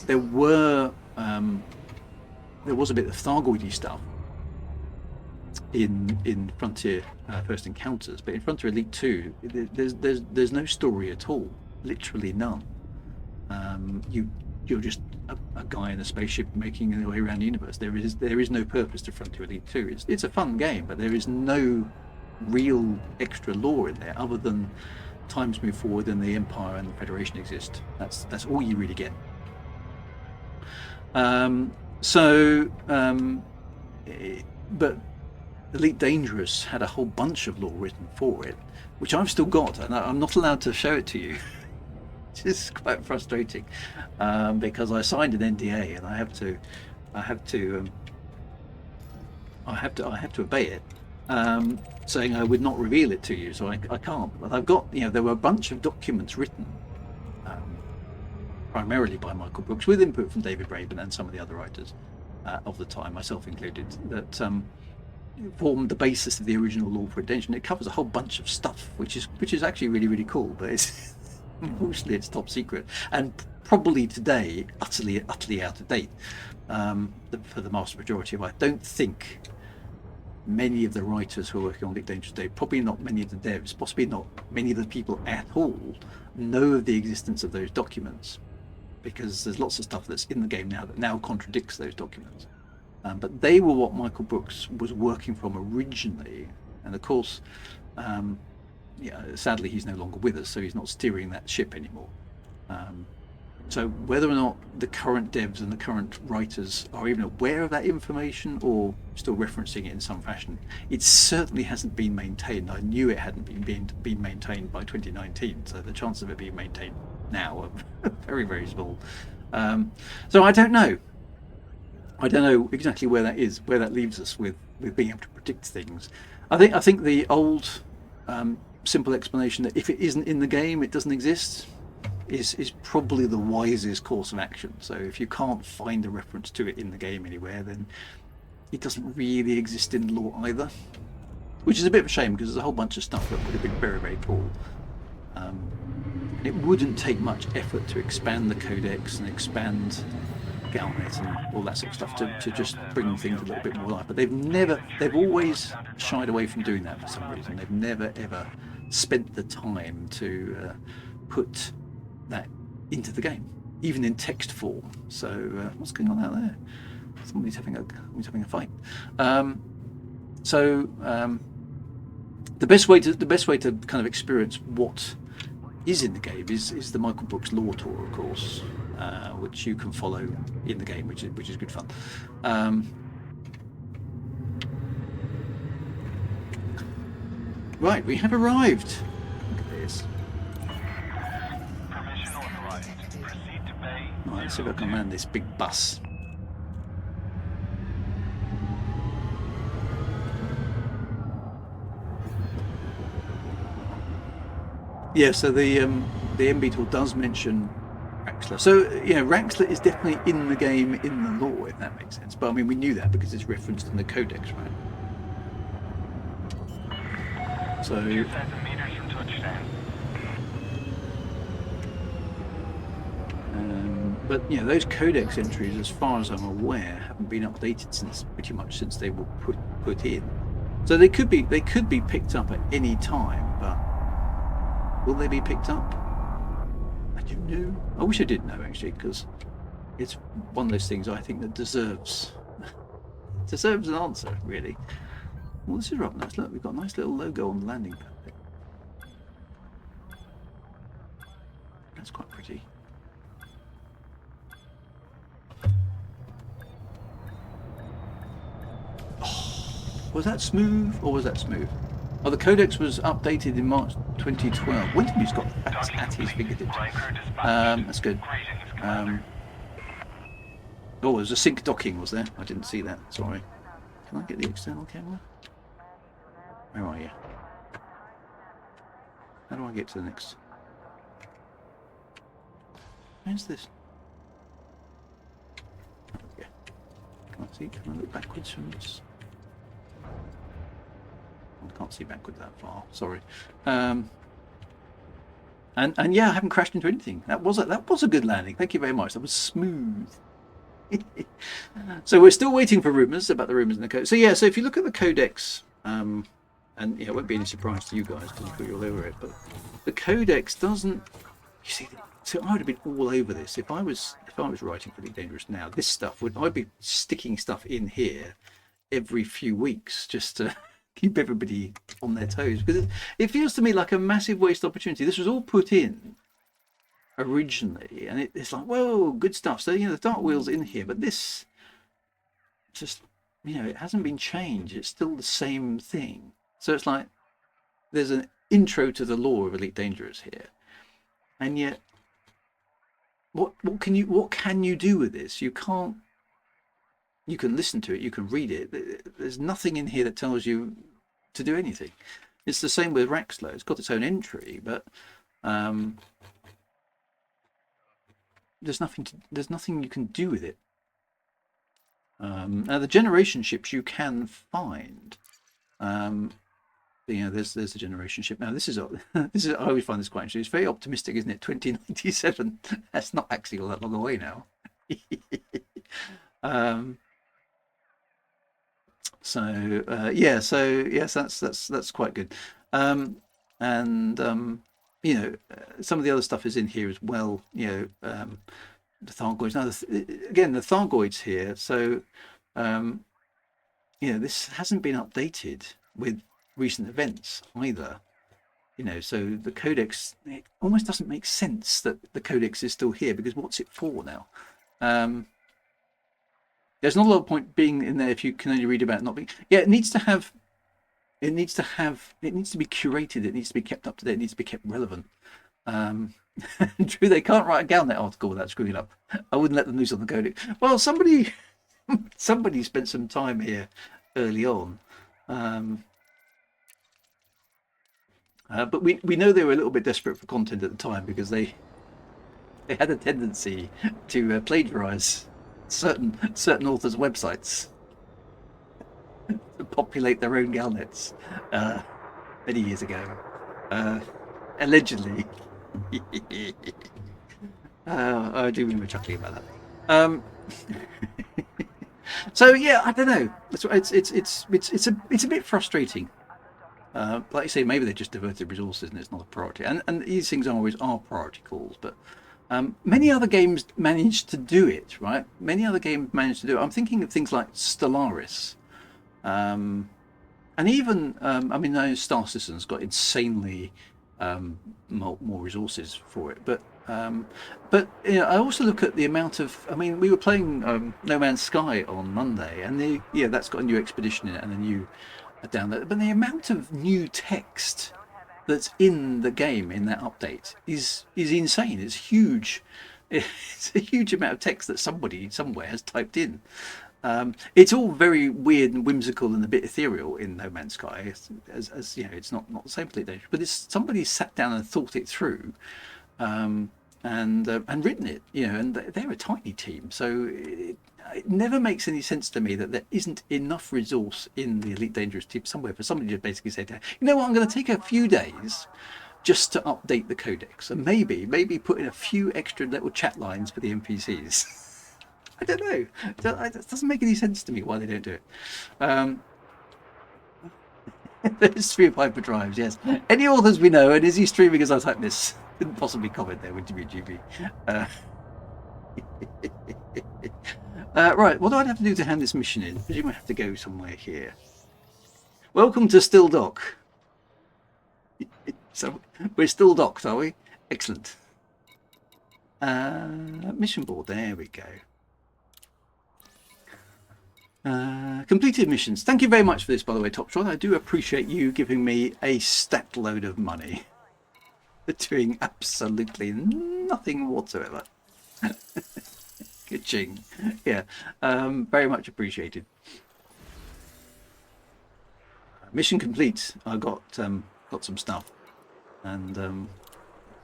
There was a bit of Thargoidy stuff in Frontier First Encounters, but in Frontier Elite 2, there's no story at all, literally none. You're just a guy in a spaceship making their way around the universe. There is no purpose to Frontier Elite 2. It's a fun game, but there is no real extra lore in there other than times move forward and the Empire and the Federation exist. That's all you really get. But Elite Dangerous had a whole bunch of lore written for it, which I've still got, and I'm not allowed to show it to you. Which is quite frustrating, because I signed an NDA and I have to obey it. saying I would not reveal it to you, so I can't. But I've got, there were a bunch of documents written primarily by Michael Brooks, with input from David Braben and some of the other writers of the time, myself included, that formed the basis of the original law for detention. It covers a whole bunch of stuff, which is actually really, really cool, but it's mostly it's top secret and probably today utterly out of date for the vast majority of. I don't think many of the writers who are working on Elite Dangerous today, probably not many of the devs, possibly not many of the people at all, know of the existence of those documents, because there's lots of stuff that's in the game now that now contradicts those documents. But they were what Michael Brooks was working from originally, and of course, sadly he's no longer with us, so he's not steering that ship anymore. So whether or not the current devs and the current writers are even aware of that information or still referencing it in some fashion, it certainly hasn't been maintained. I knew it hadn't been maintained by 2019, so the chance of it being maintained now are very, very small. So I don't know. I don't know exactly where that is, where that leaves us with being able to predict things. I think the old simple explanation that if it isn't in the game, it doesn't exist, is probably the wisest course of action. So if you can't find a reference to it in the game anywhere, then it doesn't really exist in law either, which is a bit of a shame because there's a whole bunch of stuff that would have been very, very cool. It wouldn't take much effort to expand the codex and expand Galnet and all that sort of stuff to just bring things a little bit more alive. But they've always shied away from doing that for some reason. They've never ever spent the time to put that into the game, even in text form. So what's going on out there? Somebody's having a fight. The best way to kind of experience what is in the game is the Michael Brooks Law Tour, of course, which you can follow in the game, which is good fun. Right, we have arrived. Look at this. Right, let's see if I can land this big bus. Yeah, so the MB tool does mention Raxler. So Raxler is definitely in the game in the lore, if that makes sense. But I mean, we knew that because it's referenced in the codex, right? So 2,000 meters from touchdown. But those codex entries, as far as I'm aware, haven't been updated pretty much since they were put in. So they could be picked up at any time, but will they be picked up? I don't know. I wish I did know, actually, because it's one of those things I think that deserves an answer, really. Well, this is rather nice. Look, we've got a nice little logo on the landing pad there. That's quite pretty. Was that smooth or was that smooth? Oh, the codex was updated in March 2012. Wintermuse's got that at his fingertips. That's good. Oh, there's a sync docking, was there? I didn't see that. Sorry. Can I get the external camera? Where are you? How do I get to the next? Where's this? Yeah. Can I see? Can I look backwards from this? I can't see backwards that far. Sorry. And yeah, I haven't crashed into anything. That was a good landing. Thank you very much. That was smooth. So we're still waiting for rumours about the rumours in the code. So yeah, so if you look at the codex, and it won't be any surprise to you guys because you're all over it, but the codex doesn't. You see, so I would have been all over this if I was writing for Elite Dangerous now. This stuff I'd be sticking stuff in here every few weeks just to keep everybody on their toes, because it feels to me like a massive waste opportunity. This was all put in originally, and it's like, whoa, good stuff. So the Dark Wheel's in here, but this just it hasn't been changed. It's still the same thing. So it's like there's an intro to the lore of Elite Dangerous here, and yet what can you do with this? You can't. You can listen to it, you can read it. There's nothing in here that tells you to do anything. It's the same with Raxlow. It's got its own entry, but there's nothing you can do with it. Now the generation ships you can find. There's the generation ship. Now this is I always find this quite interesting. It's very optimistic, isn't it? 2097. That's not actually all that long away now. Yes, that's quite good. Some of the other stuff is in here as well. The Thargoids. Now, again, the Thargoids here. So, this hasn't been updated with recent events either. So the codex, it almost doesn't make sense that the codex is still here, because what's it for now? There's not a lot of point being in there if you can only read about it not being. Yeah, it needs to be curated. It needs to be kept up to date. It needs to be kept relevant. True, they can't write a Galnet article without screwing it up. I wouldn't let them loose on the codex. Well, somebody spent some time here early on. But we know they were a little bit desperate for content at the time, because they had a tendency to plagiarize certain authors' websites to populate their own Galnets many years ago, allegedly. I do remember chuckling about that. So yeah, I don't know. It's a bit frustrating. Like you say, maybe they just diverted resources and it's not a priority. And these things always are priority calls, but many other games managed to do it, right? Many other games managed to do it. I'm thinking of things like Stellaris. And even, Star Citizen's got insanely more resources for it. But I also look at the amount of. We were playing No Man's Sky on Monday, and that's got a new expedition in it and a new download. But the amount of new text that's in the game in that update is insane. It's huge. It's a huge amount of text that somebody somewhere has typed in. It's all very weird and whimsical and a bit ethereal in No Man's Sky, as it's not the same Elite Dangerous, but it's somebody sat down and thought it through, and written it, and they're a tiny team, so it never makes any sense to me that there isn't enough resource in the Elite Dangerous team somewhere for somebody to basically say, you know what, I'm going to take a few days just to update the codex, and maybe put in a few extra little chat lines for the NPCs. I don't know. It doesn't make any sense to me why they don't do it. There's 3 of Hyperdrives, yes. Any authors we know, and is he streaming as I type this? Couldn't possibly comment there, would you be, GB? Right, what do I have to do to hand this mission in? I presume I have to go somewhere here. Welcome to Still Dock. So we're still docked, are we? Excellent. Mission board, there we go. Completed missions. Thank you very much for this, by the way, Topshot. I do appreciate you giving me a stat load of money for doing absolutely nothing whatsoever. Good-ching. Yeah, very much appreciated. Mission complete. I got some stuff, and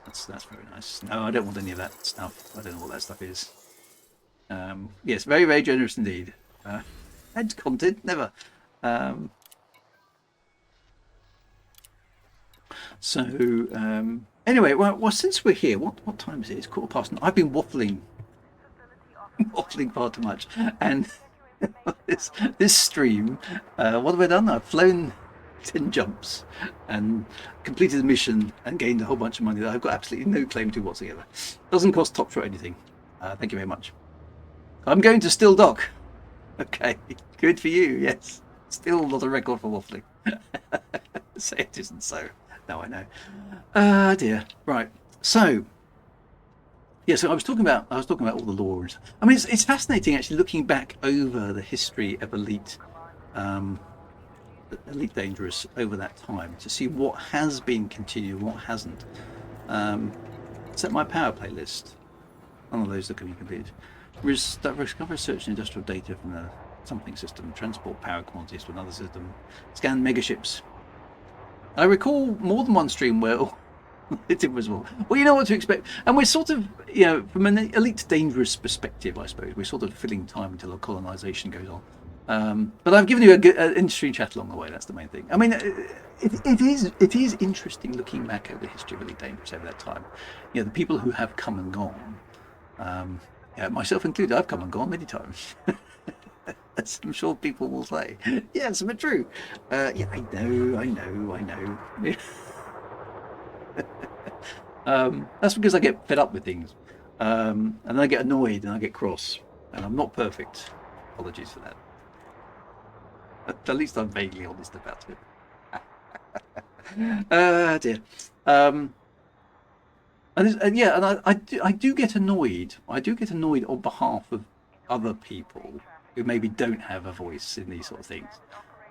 that's very nice. No, I don't want any of that stuff. I don't know what that stuff is. Yes, very, very generous indeed. Add content, never. Anyway, well, since we're here, what time is it? It's 9:15. I've been waffling far too much, and this stream. What have I done? I've flown 10 jumps and completed the mission and gained a whole bunch of money that I've got absolutely no claim to whatsoever. Doesn't cost Topshot anything. Thank you very much. I'm going to Still Dock. Okay, good for you, yes. Still not a record for waffling. Say it isn't so. No, I know. Dear. Right. So, yeah, so I was talking about all the lore. It's fascinating actually looking back over the history of Elite Dangerous over that time to see what has been continued, what hasn't. Set my power playlist. None of those that can be completed. Discover search industrial data from the something system, transport power quantities to another system, scan megaships. I recall more than one stream where it's invisible. Well, you know what to expect, and we're sort of, from an elite dangerous perspective, I suppose we're sort of filling time until the colonization goes on. But I've given you an interesting chat along the way. That's the main thing. I mean, it is interesting looking back over the history of elite dangerous over that time. The people who have come and gone, myself included, I've come and gone many times. As I'm sure people will say. Yes, but true. Yeah, I know. That's because I get fed up with things, and then I get annoyed and I get cross, and I'm not perfect. Apologies for that. At least I'm vaguely honest about it. Dear. I do get annoyed. I do get annoyed on behalf of other people who maybe don't have a voice in these sort of things.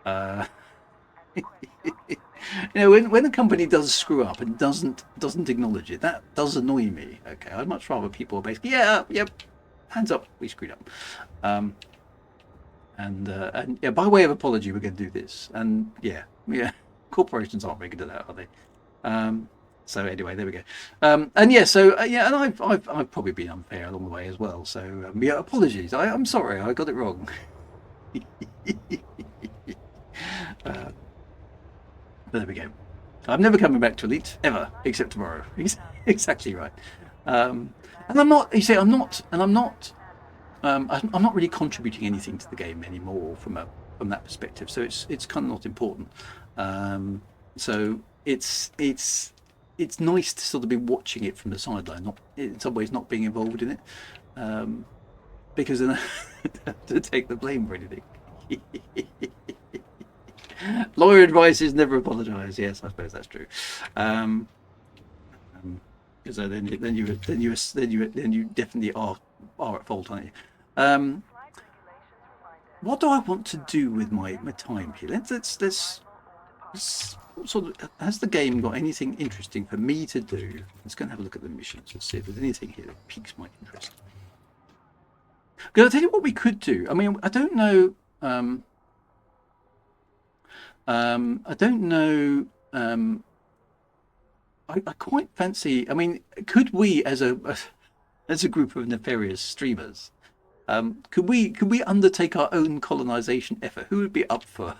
Uh, when a company does screw up and doesn't acknowledge it, that does annoy me. Okay, I'd much rather people are basically, yep, hands up, we screwed up. And yeah, by way of apology, we're going to do this. And yeah, corporations aren't very good at that, are they? So anyway, there we go. And yeah, and I've probably been unfair along the way as well. So yeah, apologies. I'm sorry, I got it wrong. But there we go. I'm never coming back to Elite ever, except tomorrow. Exactly right. And I'm not. You see, I'm not, and I'm not. I'm not really contributing anything to the game anymore from that perspective. So it's kind of not important. So it's nice to sort of be watching it from the sideline, not in some ways not being involved in it, because then I have to take the blame for anything. Lawyer advice is never apologise. Yes, I suppose that's true. Because then you definitely are at fault, aren't you? What do I want to do with my time here? Let's sort of, has the game got anything interesting for me to do? Let's go and have a look at the missions. Let's see if there's anything here that piques my interest. Because I'll tell you what we could do. I mean, I don't know. I don't know. I quite fancy. I mean, could we, as a group of nefarious streamers, could we undertake our own colonization effort? Who would be up for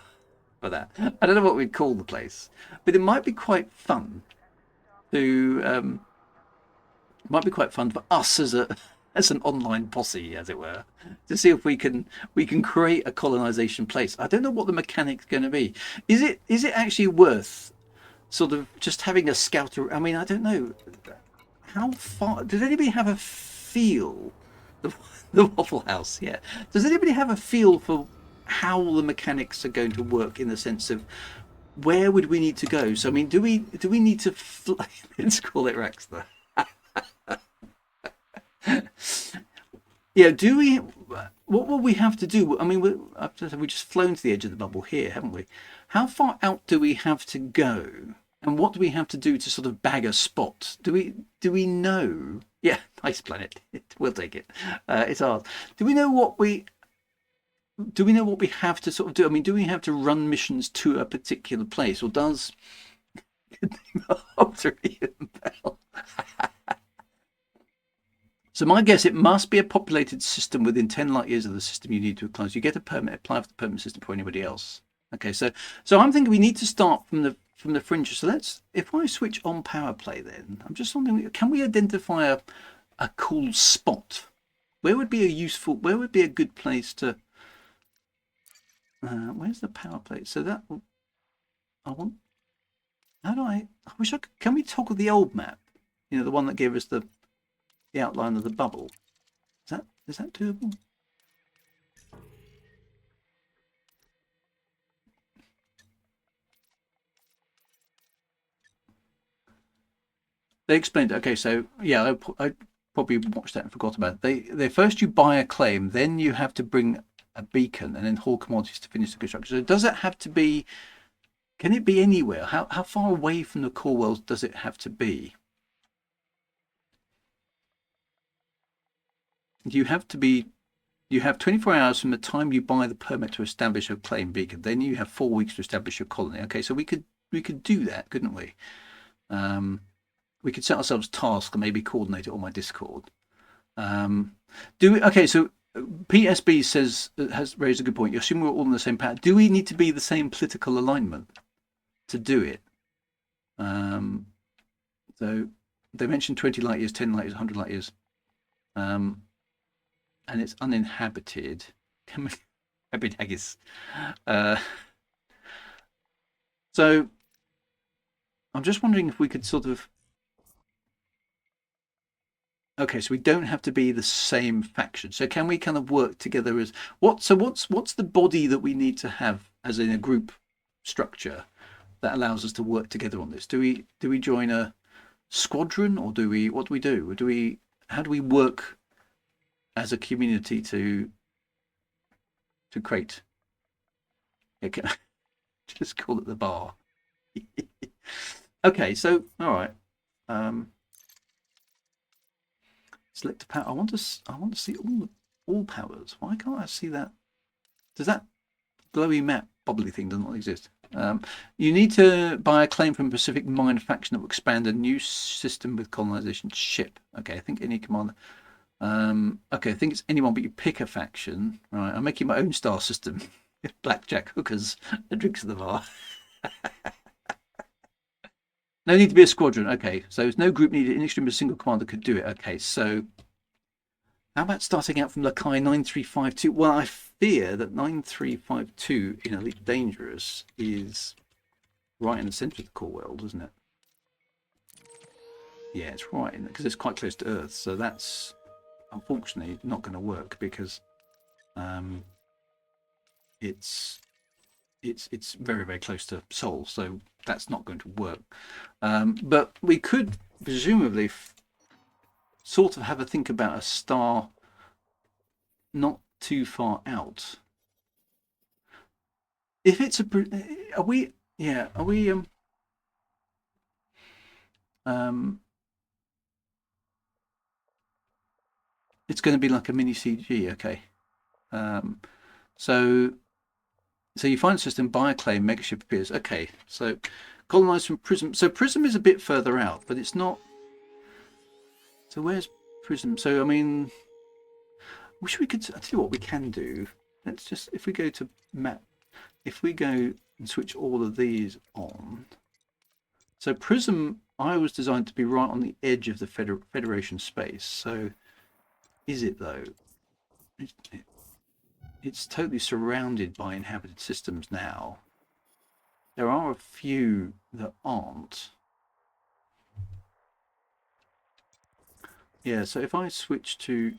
that? I don't know what we'd call the place, but it might be quite fun to. It might be quite fun for us as an online posse, as it were, to see if we can create a colonization place. I don't know what the mechanic's going to be. Is it actually worth sort of just having a scout? I mean, I don't know. How far does anybody have a feel? The Waffle House, yeah. Does anybody have a feel for how the mechanics are going to work in the sense of where would we need to go? So I mean, do we need to let's call it Rexter. Yeah, do we? What will we have to do? I mean, we just flown to the edge of the bubble here, haven't we? How far out do we have to go, and what do we have to do to sort of bag a spot? Do we know? Yeah, nice planet. We'll take it. It's ours. Do we know what we have to sort of do? I mean, do we have to run missions to a particular place, or does Bell? So my guess, it must be a populated system within 10 light years of the system you need to close. You get a permit, apply for the permit system for anybody else. Okay, so I'm thinking we need to start from the fringe. So if I switch on power play, then I'm just wondering, can we identify a cool spot? Where would be a good place to? Where's the power play? So that I want. How do I wish I could. Can we toggle the old map? The one that gave us the outline of the bubble. Is that doable? They explained. Okay, so yeah, I probably watched that and forgot about it. They first you buy a claim, then you have to bring a beacon, and then haul commodities to finish the construction. So does it have to be? Can it be anywhere? How far away from the core world does it have to be? You have 24 hours from the time you buy the permit to establish a claim beacon. Then you have 4 weeks to establish your colony. Okay, so we could do that, couldn't we? We could set ourselves tasks and maybe coordinate it on my Discord. Do we? Okay, so PSB has raised a good point. You assume we're all in the same path. Do we need to be the same political alignment to do it? So they mentioned 20 light years, 10 light years, 100 light years, and it's uninhabited. Can we? Haggis. So I'm just wondering if we could sort of. Okay, so we don't have to be the same faction. So can we kind of work together as what? So what's the body that we need to have as in a group structure that allows us to work together on this? Do we join a squadron or do we? What do we do? How do we work as a community to create? Okay, just call it the bar. Okay, so all right. Select a power. I want to see all powers. Why can't I see that? Does that glowy map bubbly thing does not exist? You need to buy a claim from Pacific Mind faction that will expand a new system with colonization ship. Okay, I think any commander. Okay, I think it's anyone, but you pick a faction. Right, I'm making my own star system. Blackjack hookers and drinks at the bar. No need to be a squadron. Okay, so there's no group needed. In extreme, a single commander could do it. Okay, so how about starting out from Lakai 9352? Well, I fear that 9352 in Elite Dangerous is right in the centre of the core world, isn't it? Yeah, it's right in because it's quite close to Earth. So that's unfortunately not going to work because it's very, very close to Sol, so that's not going to work. But we could presumably sort of have a think about a star not too far out. If it's are we it's going to be like a mini CG, okay. So you find a system, buy a claim, megaship appears. Okay, so colonize from Prism. So Prism is a bit further out, but it's not. So where's Prism? So I mean, wish we could. I tell you what we can do. Let's just if we go to map, if we go and switch all of these on. So Prism, I was designed to be right on the edge of the Federation space. So is it though? It's totally surrounded by inhabited systems now. There are a few that aren't. Yeah, so if I switch to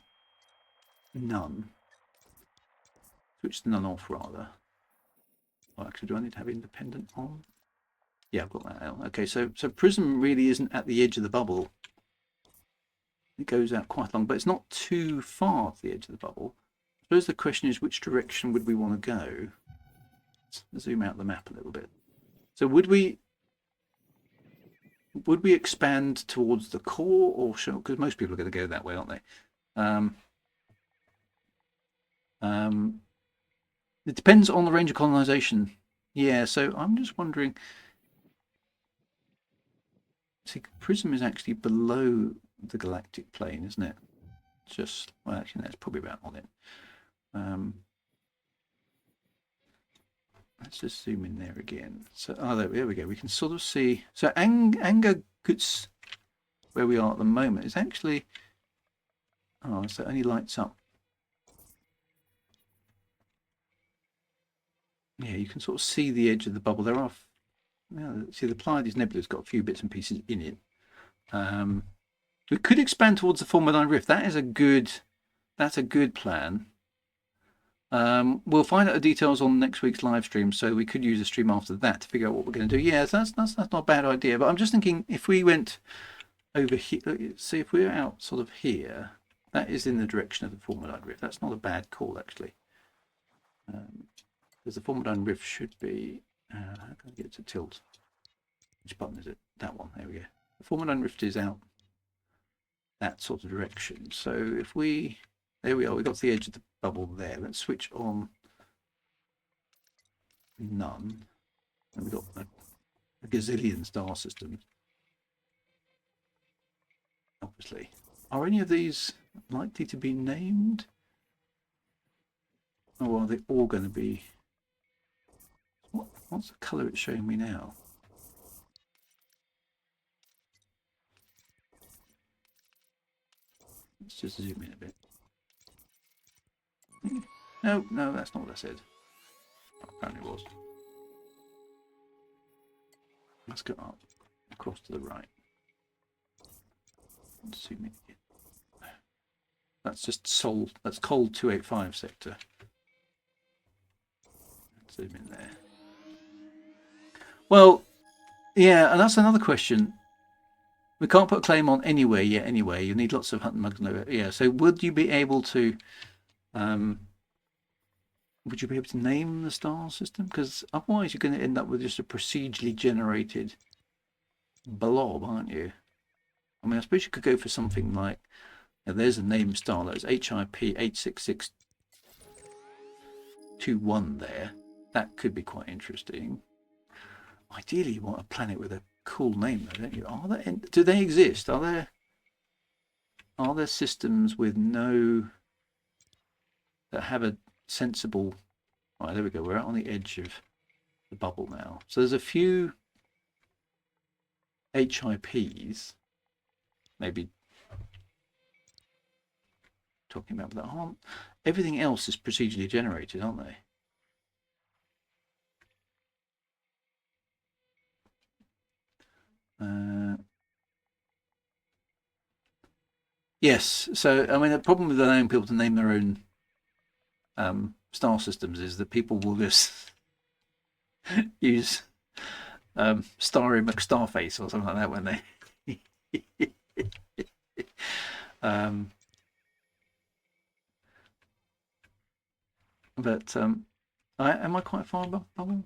none, switch the none off rather. Well, actually, do I need to have independent on? Yeah, I've got that out. Okay, so Prism really isn't at the edge of the bubble. It goes out quite long, but it's not too far to the edge of the bubble. I suppose the question is, which direction would we want to go? Let's zoom out the map a little bit. So would we expand towards the core, or should? Because most people are going to go that way, aren't they? It depends on the range of colonization. Yeah, so I'm just wondering. See, Prism is actually below the galactic plane, isn't it? Just well, actually, that's probably about on it. Let's just zoom in there again. So, there we go. We can sort of see. So, Angaguts, where we are at the moment, is actually. Oh, so it only lights up. Yeah, you can sort of see the edge of the bubble. There are. See, the Pleiades Nebula's got a few bits and pieces in it. We could expand towards the Formidine Rift. That's a good plan. We'll find out the details on next week's live stream, so we could use a stream after that to figure out what we're going to do. Yeah, that's not a bad idea. But I'm just thinking if we went over here, see if we're out sort of here, that is in the direction of the Formidine Rift. That's not a bad call actually, because the Formidine Rift should be. How can I get it to tilt? Which button is it? That one. There we go. The Formidine Rift is out that sort of direction. So if we, there we are. We got to the edge of the bubble there. Let's switch on none. And we got a gazillion star systems. Obviously. Are any of these likely to be named? Or are they all going to be... What's the colour it's showing me now? Let's just zoom in a bit. No, that's not what I said. Apparently it was. Let's go up, across to the right. Zoom in again. That's just Sol. That's Col 285 sector. Zoom in there. Well, yeah, and that's another question. We can't put a claim on anywhere yet. Anyway, you need lots of hunt and mug. Yeah. So would you be able to? Would you be able to name the star system? Because otherwise, you're going to end up with just a procedurally generated blob, aren't you? I mean, I suppose you could go for something like. Now, there's a name star. That's HIP 86621 there. That could be quite interesting. Ideally, you want a planet with a cool name, though, don't you? Do they exist? Are there systems with no that have a sensible? Right, there we go. We're out on the edge of the bubble now. So there's a few HIPs, maybe talking about that aren't. Everything else is procedurally generated, aren't they? Yes. So, I mean, the problem with allowing people to name their own star systems is that people will just use Starry McStarface or something like that when they. But am I quite far above bubble?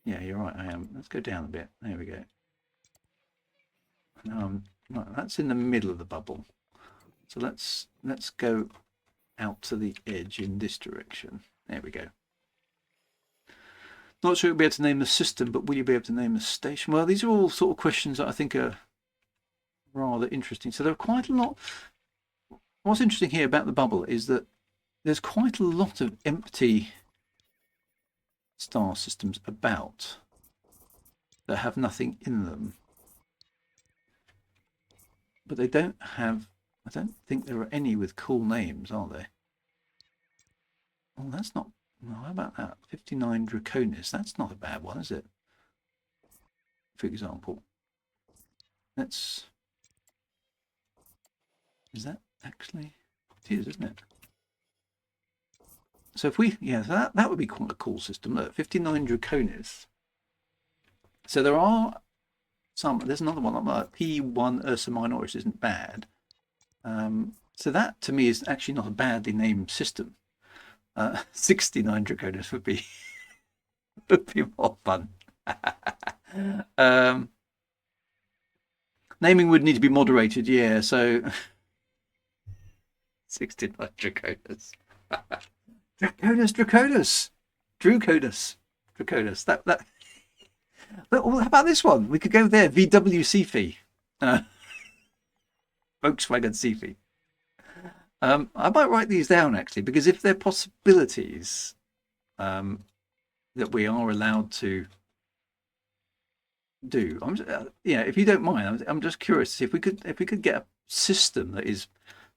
Yeah, you're right. I am. Let's go down a bit. There we go. Right, that's in the middle of the bubble. So let's go out to the edge in this direction. There we go. Not sure you'll be able to name the system, but will you be able to name the station? Well, these are all sort of questions that I think are rather interesting. So there are quite a lot. What's interesting here about the bubble is that there's quite a lot of empty star systems about that have nothing in them. But they don't have, I don't think there are any with cool names, are there? Oh, that's not, well, how about that? 59 Draconis, that's not a bad one, is it? For example. Is that actually, it is, isn't it? So if we, yeah, so that would be quite a cool system. Look, 59 Draconis. So there are there's another one like P1 Ursa Minoris isn't bad. So that to me is actually not a badly named system. 69 Draconis would be more fun. Naming would need to be moderated, yeah. So 69 Draconis. Draconis. That. But how about this one? We could go there. VW Seafy. Volkswagen Seafy. I might write these down actually, because if they're possibilities that we are allowed to do, if you don't mind, I'm just curious to see if we could get a system that is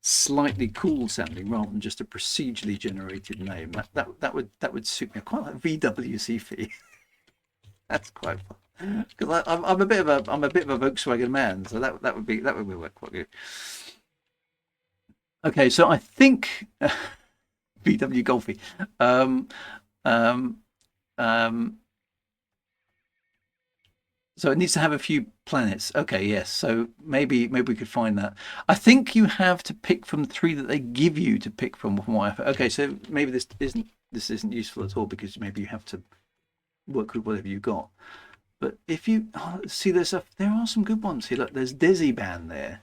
slightly cool sounding rather than just a procedurally generated name. That would suit me. I quite like VW Seafy. That's quite fun because I'm a bit of a Volkswagen man, so that would work quite good. Okay, so I think VW Golfy. So it needs to have a few planets. Okay, yes. So maybe we could find that. I think you have to pick from 3 that they give you to pick from. Okay, so maybe this isn't useful at all because maybe you have to work with whatever you got. But if you see, there are some good ones here. Look, there's Desiban there.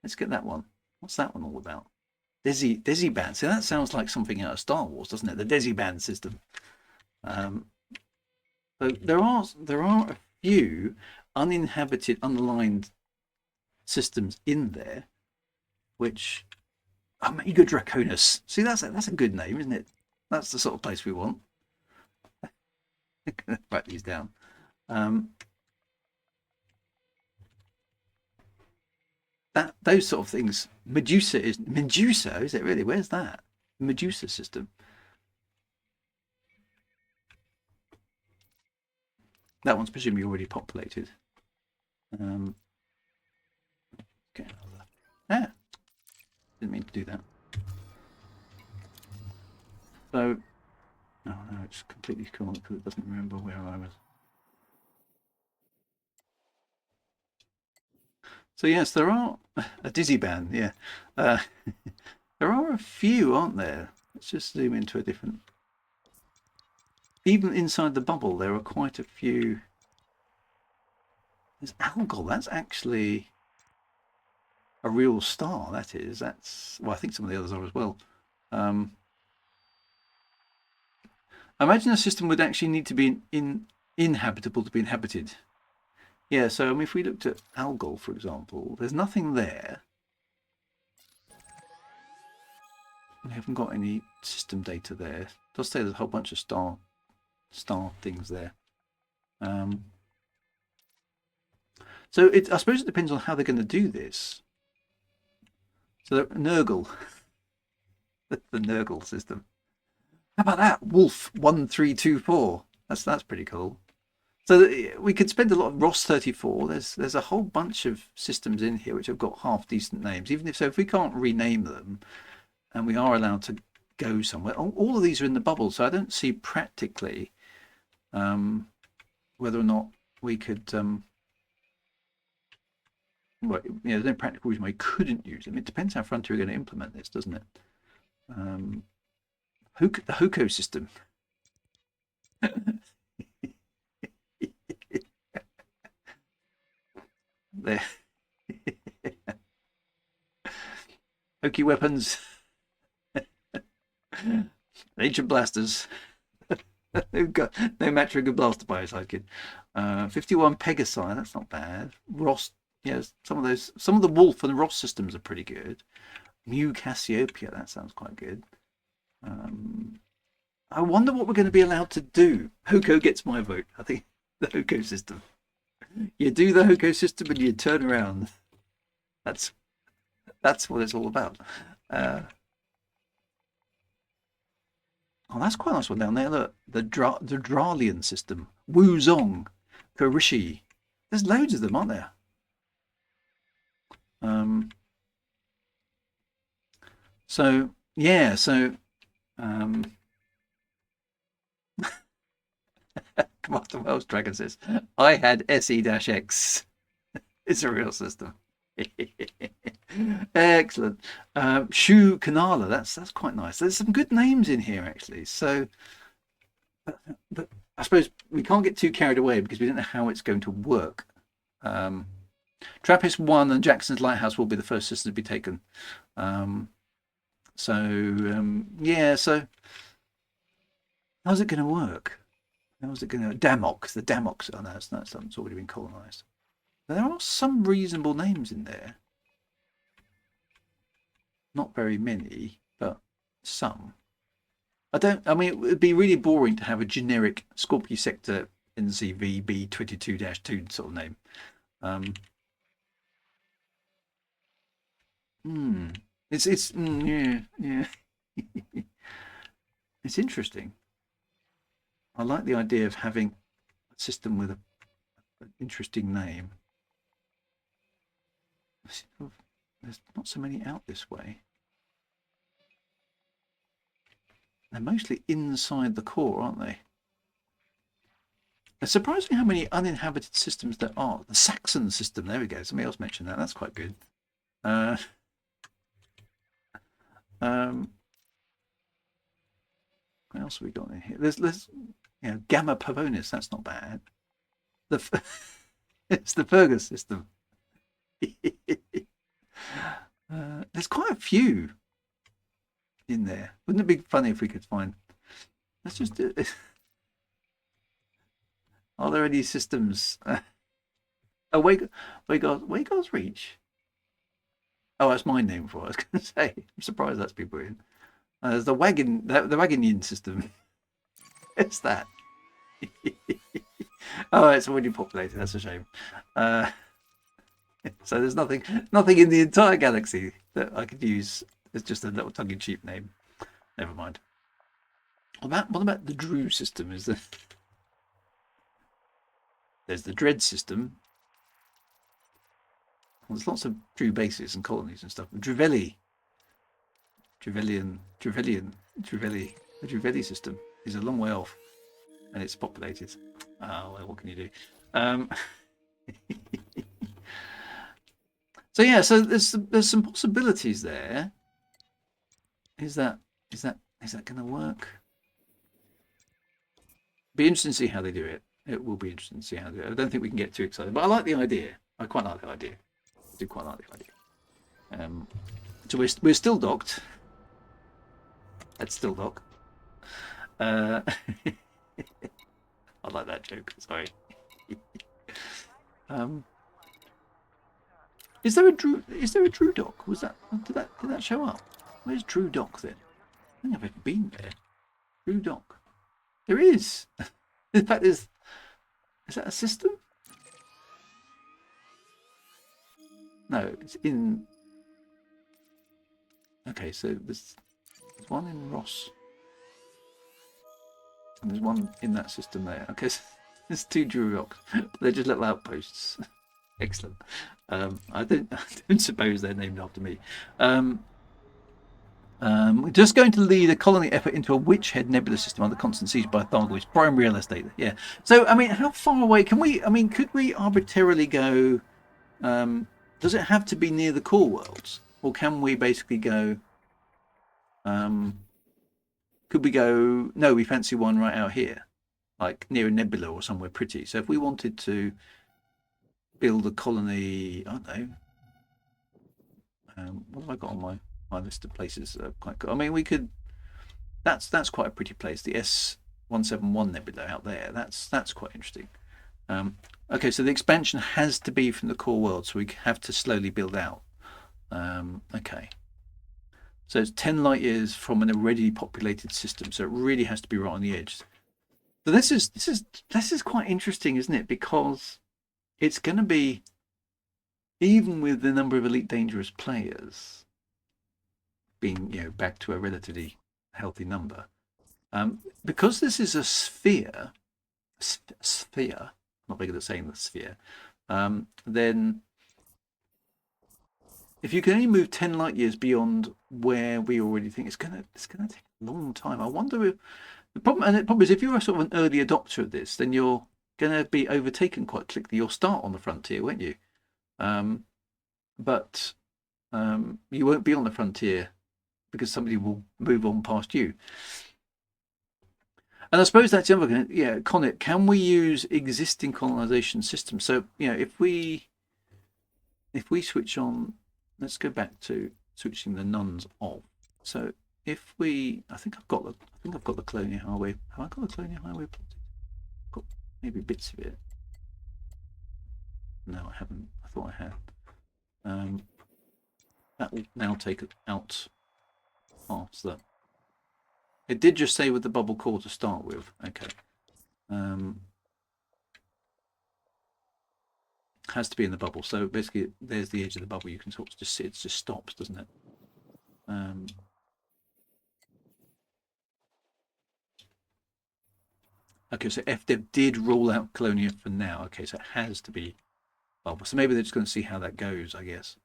Let's get that one. What's that one all about? Desiban. So that sounds like something out of Star Wars, doesn't it? The Desiban system. So there are a few uninhabited, unaligned systems in there, which Omega Draconis. See, that's a good name, isn't it? That's the sort of place we want. Write these down. Those sort of things. Medusa, is it really? Where's that? Medusa system. That one's presumably already populated. Okay. Didn't mean to do that. So, oh no, it's completely cool because it doesn't remember where I was. So yes, there are a dizzy band. Yeah, uh, there are a few, aren't there? Let's just zoom into a different. Even inside the bubble, there are quite a few. There's Algol. That's actually a real star. That is. That's well. I think some of the others are as well. I imagine a system would actually need to be inhabitable to be inhabited. Yeah. So I mean, if we looked at Algol, for example, there's nothing there. We haven't got any system data there. It does say there's a whole bunch of star things there. So I suppose it depends on how they're going to do this. So Nurgle, the Nurgle system. How about that? Wolf 1324. That's pretty cool. So we could spend a lot of Ross 34. There's a whole bunch of systems in here which have got half decent names. Even if we can't rename them, and we are allowed to go somewhere. All of these are in the bubble, so I don't see practically whether or not we could. Well, there's no practical reason why we couldn't use them. It depends how Frontier are going to implement this, doesn't it? The Hoko system. There. Hokey weapons. Ancient blasters. They've got no match for a good blaster by a sidekick. 51 Pegasi, that's not bad. Ross, some of the Wolf and Ross systems are pretty good. Mu Cassiopeia, that sounds quite good. I wonder what we're going to be allowed to do. Hoko gets my vote. I think the Hoko system. You do the Hoko system and you turn around. That's what it's all about. Oh, that's quite a nice one down there. Look, the Dralian system. Wuzong, Karishi. There's loads of them, aren't there? So yeah, so Commander Wells Dragon says, I had SE-X. It's a real system. Excellent. Shu Kanala, that's quite nice. There's some good names in here actually. So but I suppose we can't get too carried away because we don't know how it's going to work. Trappist 1 and Jackson's Lighthouse will be the first system to be taken. Yeah, so how's it going to work? How's it going to Damok? The Damoks. Oh no, that's something that's already been colonized. There are some reasonable names in there. Not very many, but some. I mean, it would be really boring to have a generic Scorpio Sector NCVB 22-2 sort of name. Yeah. It's interesting. I like the idea of having a system with an interesting name. There's not so many out this way. They're mostly inside the core, aren't they? It's surprising how many uninhabited systems there are. The Saxon system, there we go. Somebody else mentioned that. That's quite good. What else have we got in here? There's Gamma Pavonis. That's not bad. It's the Fergus system. There's quite a few in there. Wouldn't it be funny if we could find? Let's just do it. Are there any systems? Oh, Wagar's Reach. Oh, that's my name for it. I was going to say. I'm surprised that's been put in. There's the Wagonian system. It's that. Oh, it's already populated. That's a shame. Uh, so there's nothing in the entire galaxy that I could use. It's just a little tongue-in-cheek name. Never mind. What about the Drew system? There's the Dread system. Well, there's lots of Drew bases and colonies and stuff. Druveli, Druveli. The Druveli system is a long way off, and it's populated. Oh, well, what can you do? So yeah, so there's some possibilities there. Is that going to work? Be interesting to see how they do it. It will be interesting to see how they do it. I don't think we can get too excited, but I like the idea. I quite like the idea. I do quite like the idea. So we're still docked. Let's still dock. I like that joke. Sorry. Is there a Drew dock? Was that did that show up? Where's Drew dock then? I don't think I've ever been there. Drew dock. There is. In fact, is that a system? No, it's in. Okay, so there's one in Ross, and there's one in that system there. Okay, so there's two Drew docks. They're just little outposts. Excellent. I don't suppose they're named after me. We're just going to lead a colony effort into a Witchhead nebula system under constant siege by Thargoids. Prime real estate. Yeah. So, I mean, how far away can we? I mean, could we arbitrarily go? Does it have to be near the core worlds, or can we basically go? Could we go? No, we fancy one right out here, like near a nebula or somewhere pretty. So, if we wanted to build a colony, I don't know. What have I got on my list of places that are quite good? I mean, we could. That's quite a pretty place. The S171 Nebula out there. That's quite interesting. Okay, so the expansion has to be from the core world, so we have to slowly build out. Okay, so it's 10 light years from an already populated system, so it really has to be right on the edge. So this is quite interesting, isn't it? Because it's going to be, even with the number of elite dangerous players being back to a relatively healthy number, because this is a sphere, not very good at saying the sphere, then if you can only move 10 light years beyond where we already think it's gonna take a long time. I wonder if the problem is if you're a sort of an early adopter of this, then you're gonna be overtaken quite quickly. You'll start on the frontier, won't you? But you won't be on the frontier because somebody will move on past you. And I suppose that's the other thing. Yeah, Connet, can we use existing colonization systems? So, if we switch on, let's go back to switching the nuns off. So if we, I think I've got the Colonial Highway. Have I got the Colonial Highway plotted? Got maybe bits of it. No, I haven't. I thought I had. That will now take out past that. It did just say with the bubble core to start with. Okay. Has to be in the bubble. So basically, there's the edge of the bubble. You can sort of just see it just stops, doesn't it? Okay, so FDev did rule out Colonia for now. Okay, so it has to be bubble. So maybe they're just going to see how that goes, I guess.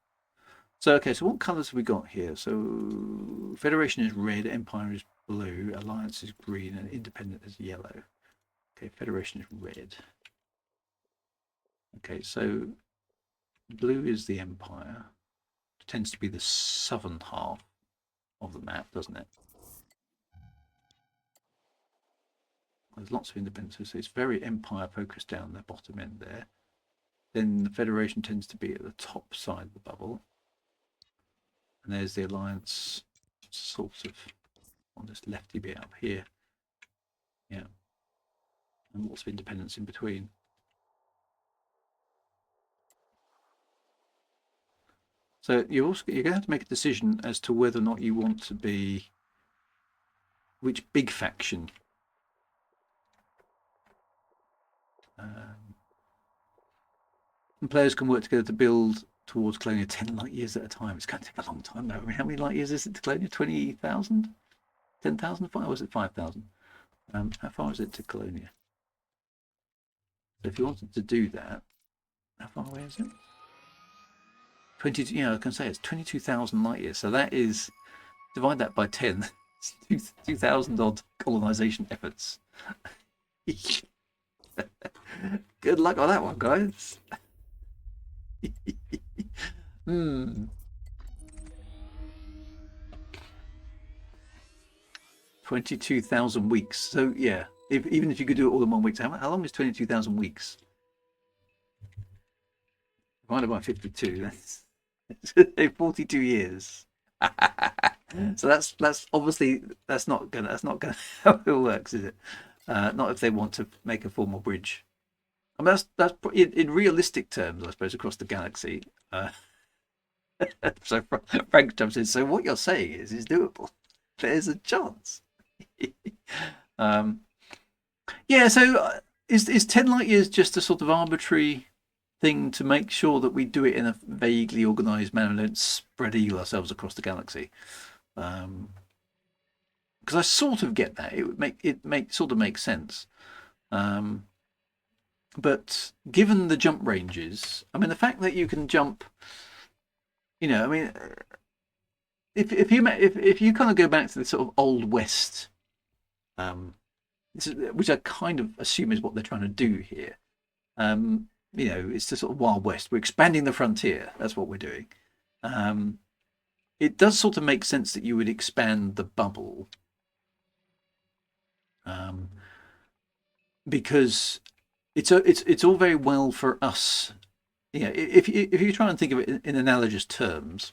So, okay, so what colours have we got here? So Federation is red, Empire is blue, Alliance is green, and Independent is yellow. Okay, Federation is red. Okay, so blue is the Empire. It tends to be the southern half of the map, doesn't it? There's lots of independence, so it's very Empire focused down the bottom end there. Then the Federation tends to be at the top side of the bubble. And there's the Alliance, sort of on this lefty bit up here. Yeah. and lots of independence in between. So you're going to have to make a decision as to whether or not you want to be which big faction. And players can work together to build towards Colonia 10 light years at a time. It's going to take a long time though. I mean, how many light years is it to Colonia? 20,000? 10,000? Or was it 5,000? How far is it to Colonia? So if you wanted to do that, how far away is it? 22, I can say it's 22,000 light years. So that is, divide that by 10, 2,000 odd colonization efforts. Good luck on that one, guys. 22,000 weeks. So yeah, even if you could do it all in 1 week, how long is 22,000 weeks? Divided by 52. That's 42 years. So that's obviously that's not gonna how it works, is it? Not if they want to make a formal bridge. I mean, that's in realistic terms, I suppose, across the galaxy. So Frank jumps in. So what you're saying is doable. There's a chance. Yeah. So is 10 light years just a sort of arbitrary thing to make sure that we do it in a vaguely organised manner and don't spread eagle ourselves across the galaxy? Because I sort of get that. It sort of makes sense. But given the jump ranges, I mean, the fact that you can jump, I mean, if you kind of go back to the sort of old west, which I kind of assume is what they're trying to do here. It's the sort of Wild West. We're expanding the frontier. That's what we're doing. It does sort of make sense that you would expand the bubble, because it's all very well for us. If you try and think of it in analogous terms,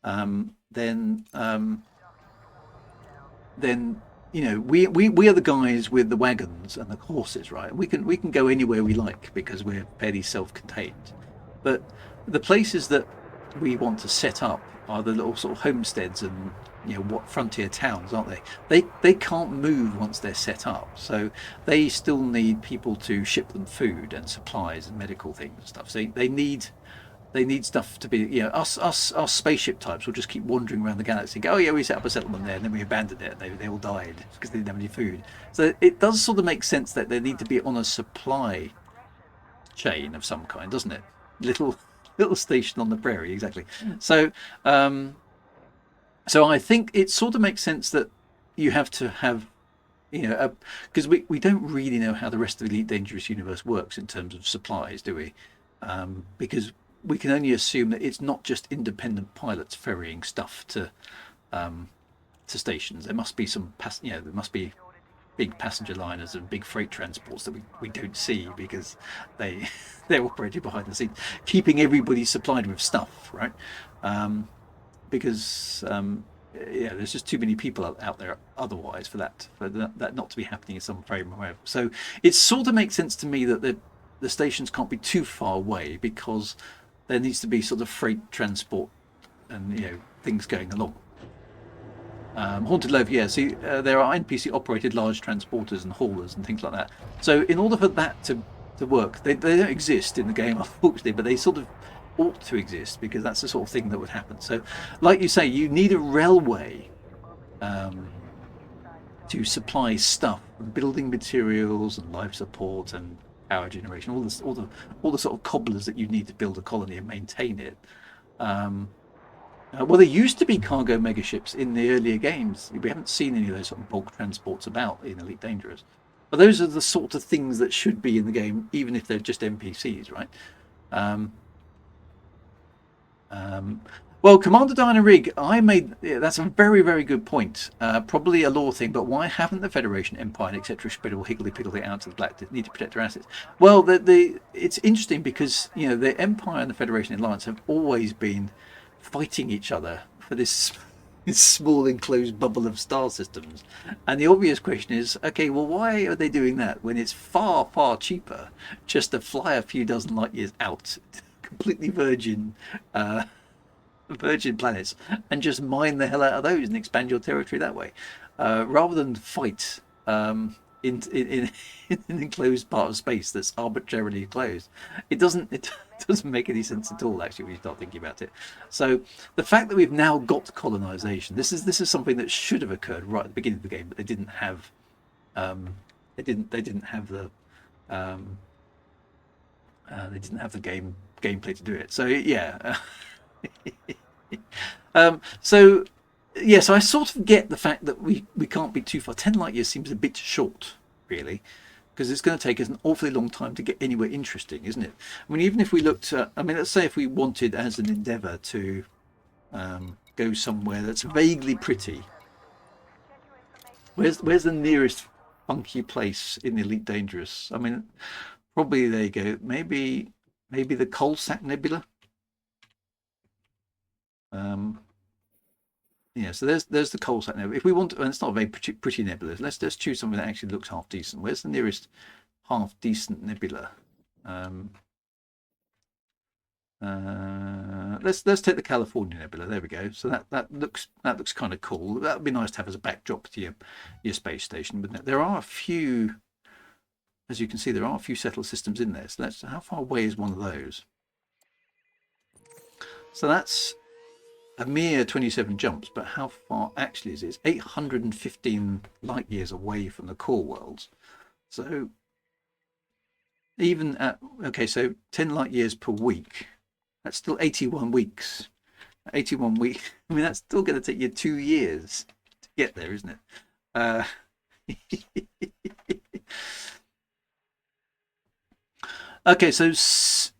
then we are the guys with the wagons and the horses, right? We can go anywhere we like because we're fairly self-contained. But the places that we want to set up are the little sort of homesteads and what frontier towns, aren't they? They can't move once they're set up, so they still need people to ship them food and supplies and medical things and stuff. So they need stuff to be, us spaceship types will just keep wandering around the galaxy and go, oh yeah, we set up a settlement there and then we abandoned it and they all died because they didn't have any food. So it does sort of make sense that they need to be on a supply chain of some kind, doesn't it? Little station on the prairie, exactly. So I think it sort of makes sense that you have to have, because we don't really know how the rest of the Elite Dangerous universe works in terms of supplies, do we? Because we can only assume that it's not just independent pilots ferrying stuff to stations. There must be there must be big passenger liners and big freight transports that we don't see because they're operated behind the scenes, keeping everybody supplied with stuff, right? Because there's just too many people out there otherwise for that not to be happening in some frame or whatever. So it sort of makes sense to me that the stations can't be too far away because there needs to be sort of freight transport and things going along. Haunted Love, yeah. See, there are NPC operated large transporters and haulers and things like that. So in order for that to work, they don't exist in the game, unfortunately, but they sort of ought to exist because that's the sort of thing that would happen. So, like you say, you need a railway to supply stuff, building materials and life support and power generation, all the sort of cobblers that you need to build a colony and maintain it. Well, there used to be cargo megaships in the earlier games. We haven't seen any of those sort of bulk transports about in Elite Dangerous. But those are the sort of things that should be in the game, even if they're just NPCs, right? Well, Commander Diana Rigg, that's a very, very good point. Probably a lore thing, but why haven't the Federation, Empire, etc. spread all higgledy-piggledy out to the Black? Need to protect their assets. Well, it's interesting because the Empire and the Federation Alliance have always been fighting each other for this this small enclosed bubble of star systems. And the obvious question is, okay, well, why are they doing that when it's far, far cheaper just to fly a few dozen light years out, completely uh, virgin planets, and just mine the hell out of those and expand your territory that way, rather than fight in an enclosed part of space that's arbitrarily closed. It doesn't make any sense at all, actually, when you start thinking about it. So the fact that we've now got colonization, this is something that should have occurred right at the beginning of the game, but they didn't have they didn't have the um, they didn't have the gameplay to do it. So yeah. So yeah, so I sort of get the fact that we can't be too far. 10 light years seems a bit short, really, because it's going to take us an awfully long time to get anywhere interesting, isn't it? I mean, even if we looked at, I mean, let's say if we wanted as an endeavour to go somewhere that's vaguely pretty, where's the nearest funky place in the Elite Dangerous? I mean, probably there you go. Maybe the Coalsack Nebula. Um, Yeah, so there's the Coalsack nebula. If we want, and it's not a very pretty nebula. Let's choose something that actually looks half decent. Where's the nearest half decent nebula? Let's take the California Nebula. There we go. So that looks kind of cool. That would be nice to have as a backdrop to your space station, wouldn't it? There are a few, as you can see, there are a few settled systems in there. So how far away is one of those? So that's a mere 27 jumps, but how far actually is it? It's 815 light years away from the core worlds. So even at, okay, so 10 light years per week, that's still 81 weeks. 81 weeks, I mean, that's still going to take you 2 years to get there, isn't it? Okay, so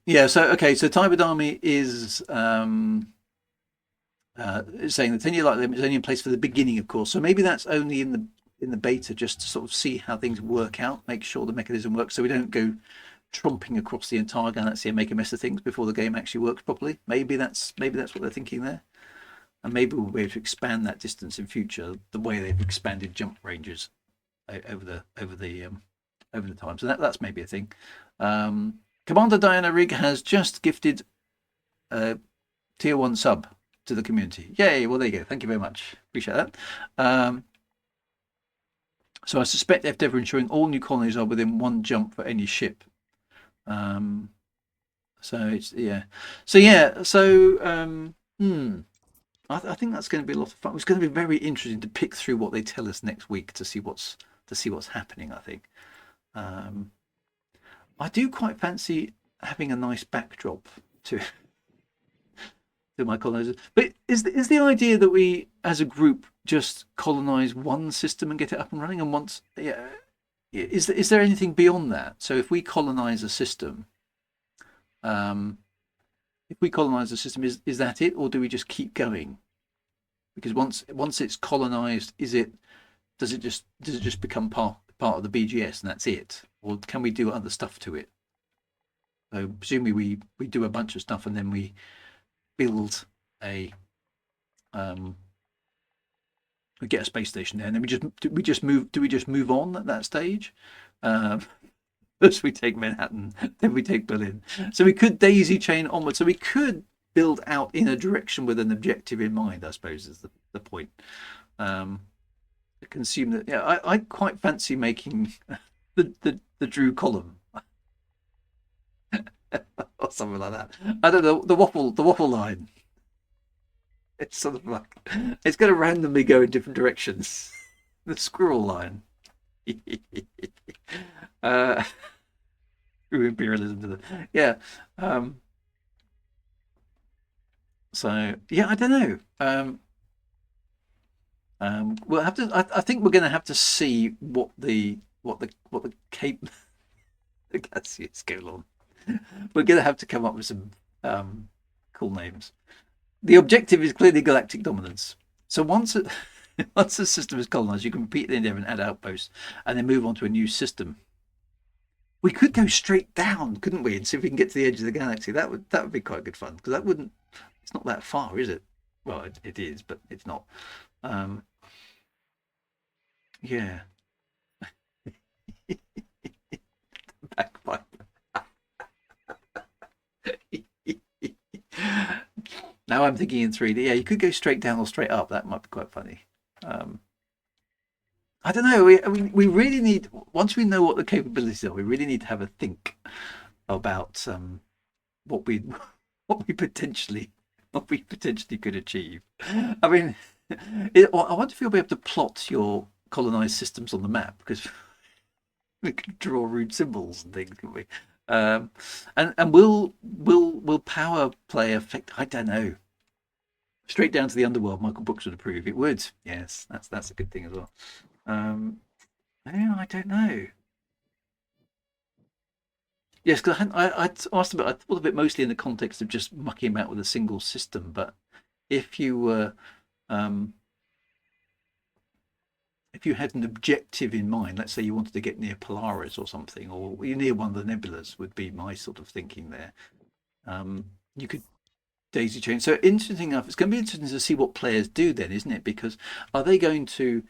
yeah, so okay, so Tybid Army is saying the 10-year light limit is only in place for the beginning, of course. So maybe that's only in the beta, just to sort of see how things work out, make sure the mechanism works, so we don't go tromping across the entire galaxy and make a mess of things before the game actually works properly. Maybe that's what they're thinking there, and maybe we'll be able to expand that distance in future, the way they've expanded jump ranges over the time. So that's maybe a thing. Commander Diana Rigg has just gifted a tier 1 sub to the community. Yay! Well, there you go. Thank you very much. Appreciate that. So I suspect they're ensuring all new colonies are within one jump for any ship. So it's yeah. So yeah. So I think that's going to be a lot of fun. It's going to be very interesting to pick through what they tell us next week to see what's happening. I think. I do quite fancy having a nice backdrop to my colonizers. But is the idea that we, as a group, just colonize one system and get it up and running? And once, yeah, is there anything beyond that? So if we colonize a system, is that it, or do we just keep going? Because once it's colonized, does it just become part of the BGS and that's it, or can we do other stuff to it? So presumably we do a bunch of stuff and then we build we get a space station there, and then do we just move on at that stage? First we take Manhattan, then we take Berlin. So we could daisy chain onward. So we could build out in a direction with an objective in mind, I suppose, is the point. Consume that. Yeah, I quite fancy making the Drew column or something like that. I don't know, the waffle line. It's sort of like it's going to randomly go in different directions. The squirrel line. Through imperialism to the yeah. So yeah, I don't know. We'll have to. I think we're going to have to see what the cape the Cassius go on. We're going to have to come up with some cool names. The objective is clearly galactic dominance. So once a system is colonized, you can repeat the endeavor and add outposts, and then move on to a new system. We could go straight down, couldn't we, and see if we can get to the edge of the galaxy? That would be quite good fun, because that wouldn't. It's not that far, is it? Well, it is, but it's not. Um, yeah, backpipe. Now I'm thinking in 3D. Yeah, you could go straight down or straight up. That might be quite funny. Um, I don't know. We really need, once we know what the capabilities are, we really need to have a think about what we what we potentially what we potentially could achieve. I mean, I wonder if you'll be able to plot your colonized systems on the map because we can draw rude symbols and things, can we? Um, and will power play affect? I don't know. Straight down to the underworld, Michael Brooks would approve. It would. Yes, that's a good thing as well. Um, yeah, I don't know. Yes, because I asked about. I thought of it mostly in the context of just mucking about with a single system. But if you were, um, if you had an objective in mind, let's say you wanted to get near Polaris or something, or near one of the nebulas, would be my sort of thinking there. You could daisy chain. So interesting enough, it's going to be interesting to see what players do then, isn't it? Because are they going to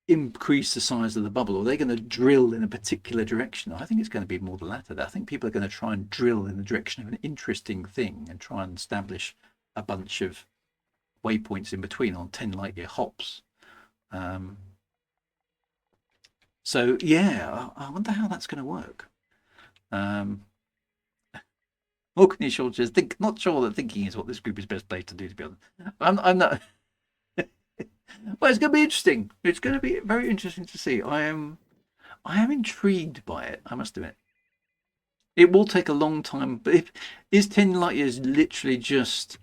increase the size of the bubble, or are they going to drill in a particular direction? I think it's going to be more the latter. I think people are going to try and drill in the direction of an interesting thing and try and establish a bunch of waypoints in between on 10 light year hops. Um, so yeah, I wonder how that's going to work. Um, Unofficial says, not sure that thinking is what this group is best placed to do. To be honest, I'm not. Well, it's going to be interesting. It's going to be very interesting to see. I am intrigued by it. I must admit, it will take a long time. But if is 10 light years literally just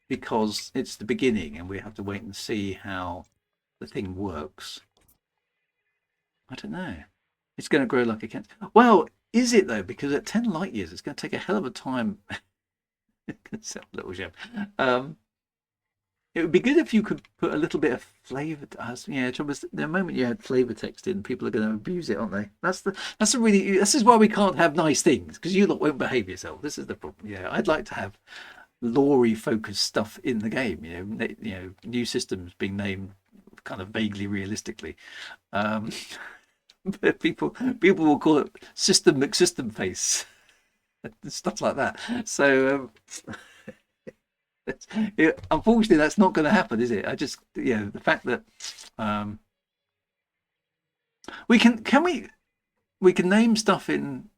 because it's the beginning and we have to wait and see how the thing works? I don't know. It's going to grow like a cat. Well, is it though? Because at 10 light years, it's going to take a hell of a time. It's a little gem. Um, It would be good if you could put a little bit of flavour to us. Yeah, the moment you had flavour text in, people are going to abuse it, aren't they? That's a really. This is why we can't have nice things because you lot won't behave yourself. This is the problem. Yeah, I'd like to have lore focused stuff in the game. New systems being named kind of vaguely realistically. Um, but people will call it system McSystem face, stuff like that. So unfortunately, that's not going to happen, is it? The fact that um, we can name stuff in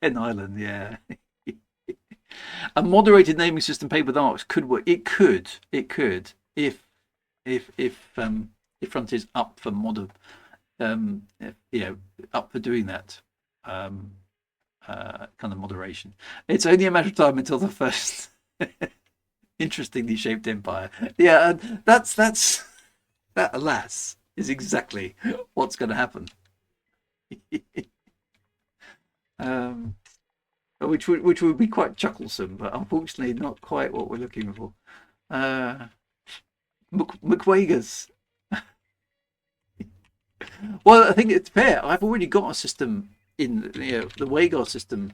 Island, yeah. A moderated naming system paid with arcs could work. It could if Frontier's up for up for doing that um, kind of moderation. It's only a matter of time until the first interestingly shaped empire. Yeah, and that, alas, is exactly what's going to happen. um, which would be quite chucklesome, but unfortunately not quite what we're looking for. Uh, McWagers. Well, I think it's fair. I've already got a system in the Wagar system.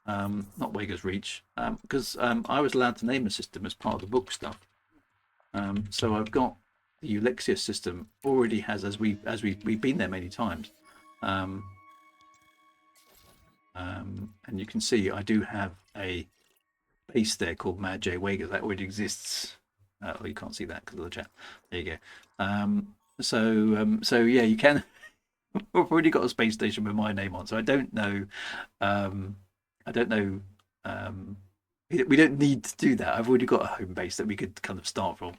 Not Wagar's Reach, because I was allowed to name a system as part of the book stuff. So I've got the Ulexia system already has we've been there many times, um, and you can see I do have a base there called Mad J Wager that already exists. Well, you can't see that because of the chat. There you go. So yeah, you can. I've already got a space station with my name on, so I don't know. I don't know. Um, we don't need to do that. I've already got a home base that we could kind of start from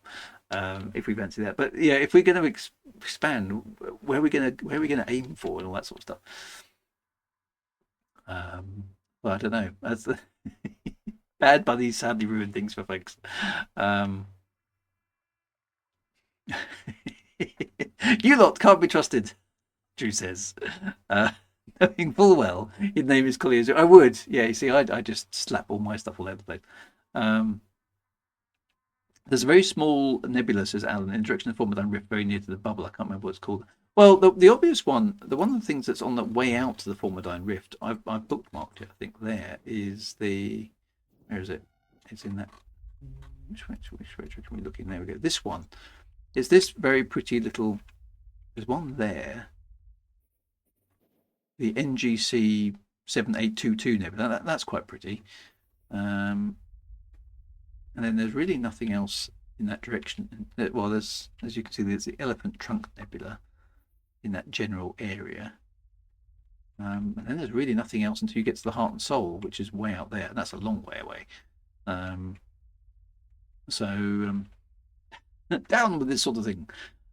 if we fancy that. But yeah, if we're going to expand, where are we gonna aim for and all that sort of stuff. Well, I don't know. That's the bad buddies sadly ruin things for folks. Um, you lot can't be trusted, Drew says. Uh, knowing full well his name is Collier. I would. Yeah, you see, I just slap all my stuff all over the place. Um, there's a very small nebula, says Alan, in the direction of the Formidine Rift, very near to the bubble. I can't remember what it's called. Well, the obvious one, one of the things that's on the way out to the Formidine Rift, I've bookmarked it. I think there is the. Where is it? It's in that. Which retro can we look in? There we go. This one is this very pretty little. There's one there. The NGC 7822 nebula. That's quite pretty. And then there's really nothing else in that direction. Well, there's, as you can see, there's the Elephant Trunk Nebula in that general area. And then there's really nothing else until you get to the Heart and Soul, which is way out there, and that's a long way away. Down with this sort of thing.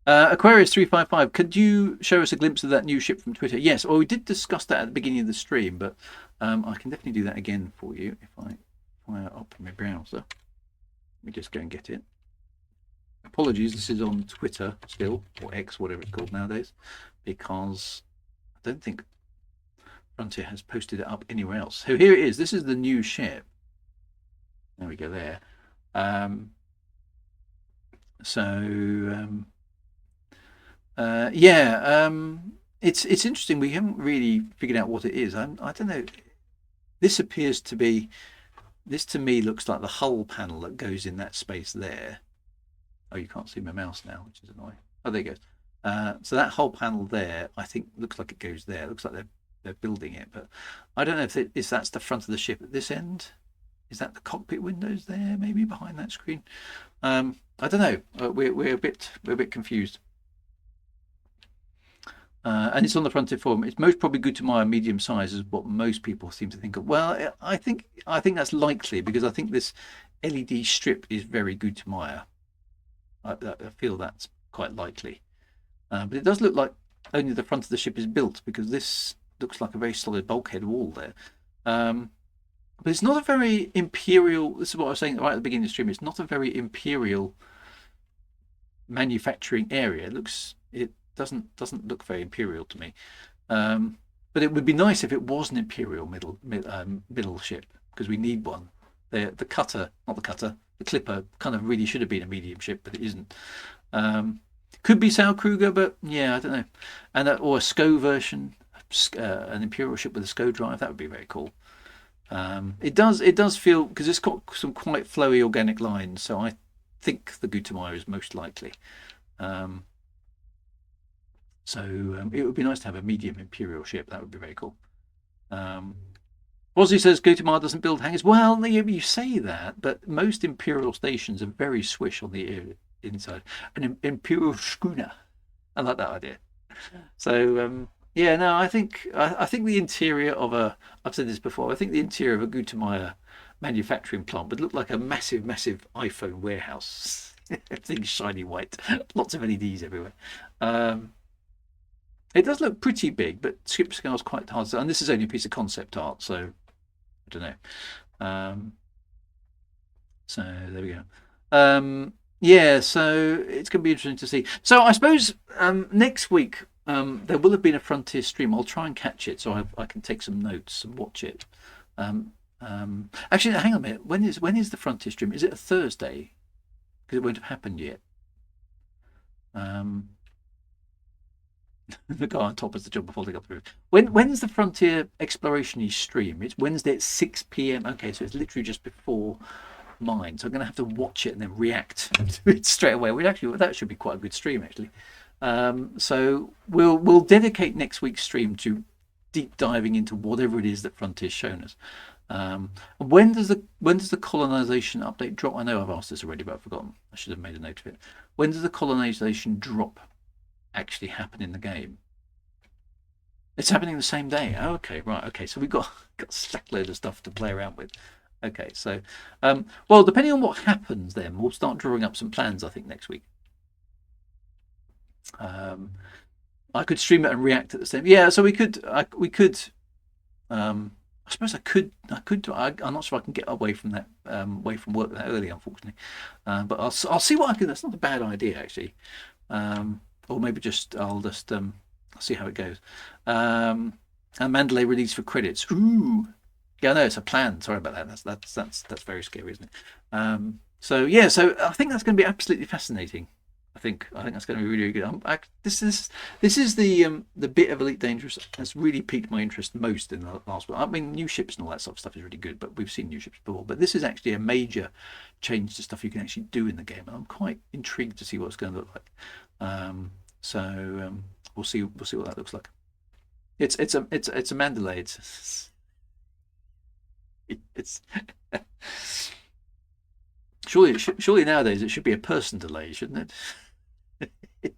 Aquarius 355, could you show us a glimpse of that new ship from Twitter? Yes, well, we did discuss that at the beginning of the stream, but I can definitely do that again for you if I fire up my browser. Let me just go and get it. Apologies, this is on Twitter still, or X, whatever it's called nowadays, because I don't think Frontier has posted it up anywhere else. So here it is. This is the new ship. There we go there. It's interesting. We haven't really figured out what it is. I don't know. This appears to be. This to me looks like the hull panel that goes in that space there. Oh, you can't see my mouse now, which is annoying. Oh, there it goes. So that hull panel there, I think, looks like it goes there. It looks like they're building it, but I don't know if that's the front of the ship at this end. Is that the cockpit windows there? Maybe behind that screen. I don't know. We're a bit confused. And it's on the Frontier forum. It's most probably Gutamaya medium size is what most people seem to think of. Well, I think that's likely because I think this LED strip is very Gutamaya. I feel that's quite likely. But it does look like only the front of the ship is built because this looks like a very solid bulkhead wall there. But it's not a very imperial. This is what I was saying right at the beginning of the stream. It's not a very imperial manufacturing area. It doesn't look very imperial to me. But it would be nice if it was an imperial middle ship because we need one. The Clipper kind of really should have been a medium ship, but it isn't. Could be Sal Kruger, but yeah, I don't know. And or a SCO version, an imperial ship with a SCO drive. That would be very cool. It does feel because it's got some quite flowy organic lines, so I think the Gutamaya is most likely. It would be nice to have a medium imperial ship. That would be very cool. Ozzy says Gutamaya doesn't build hangars. Well, you say that, but most imperial stations are very swish on the inside. An imperial schooner. I like that idea. So I think the interior of I've said this before. I think the interior of a Gutamaya manufacturing plant would look like a massive iPhone warehouse. Everything's shiny white, lots of LEDs everywhere. It does look pretty big, but ship scale is quite hard. And this is only a piece of concept art, so I don't know. So there we go. So it's going to be interesting to see. So I suppose next week there will have been a Frontier stream. I'll try and catch it so I can take some notes and watch it. Actually, hang on a minute. When is the Frontier stream? Is it a Thursday? Because it won't have happened yet. The guy on top has the job of holding up the roof. When's the Frontier Exploration stream? It's Wednesday at 6 p.m. Okay, so it's literally just before mine. So I'm going to have to watch it and then react to it straight away. That should be quite a good stream, actually. So we'll dedicate next week's stream to deep diving into whatever it is that Frontier's shown us. When does the colonization update drop? I know I've asked this already, but I've forgotten. I should have made a note of it. When does the colonization drop actually happen in the game? It's happening the same day. Oh, okay, right. Okay, so we've got a stack load of stuff to play around with. Okay, so well, depending on what happens, then we'll start drawing up some plans. I think next week. I could stream it and react at the same. Yeah, so we could. I suppose I could. I'm not sure I can get away from that. Away from work that early, unfortunately. But I'll see what I can. That's not a bad idea, actually. Or maybe I'll just see how it goes. And Mandalay release for credits. Ooh, yeah, no, it's a plan. Sorry about that. That's very scary, isn't it? So I think that's going to be absolutely fascinating. I think that's going to be really, really good. This is the bit of Elite Dangerous that's really piqued my interest most in the last one. I mean, new ships and all that sort of stuff is really good, but we've seen new ships before. But this is actually a major change to stuff you can actually do in the game, and I'm quite intrigued to see what it's going to look like. We'll see what that looks like. It's a Mandalay. It's surely nowadays it should be a person delay, shouldn't it?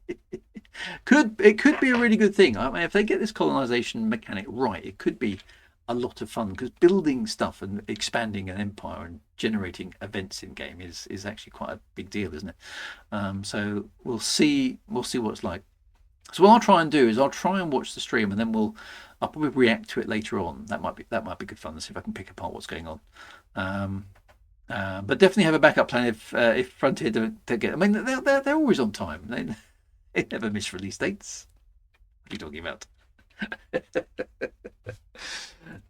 It could be a really good thing. I mean, if they get this colonization mechanic right, it could be a lot of fun because building stuff and expanding an empire and generating events in game is actually quite a big deal, isn't it? So we'll see what it's like. So what I'll try and do is I'll try and watch the stream and then I'll probably react to it later on. That might be good fun to see if I can pick apart what's going on. But definitely have a backup plan if Frontier don't get. I mean, they're always on time. They never miss release dates. What are you talking about?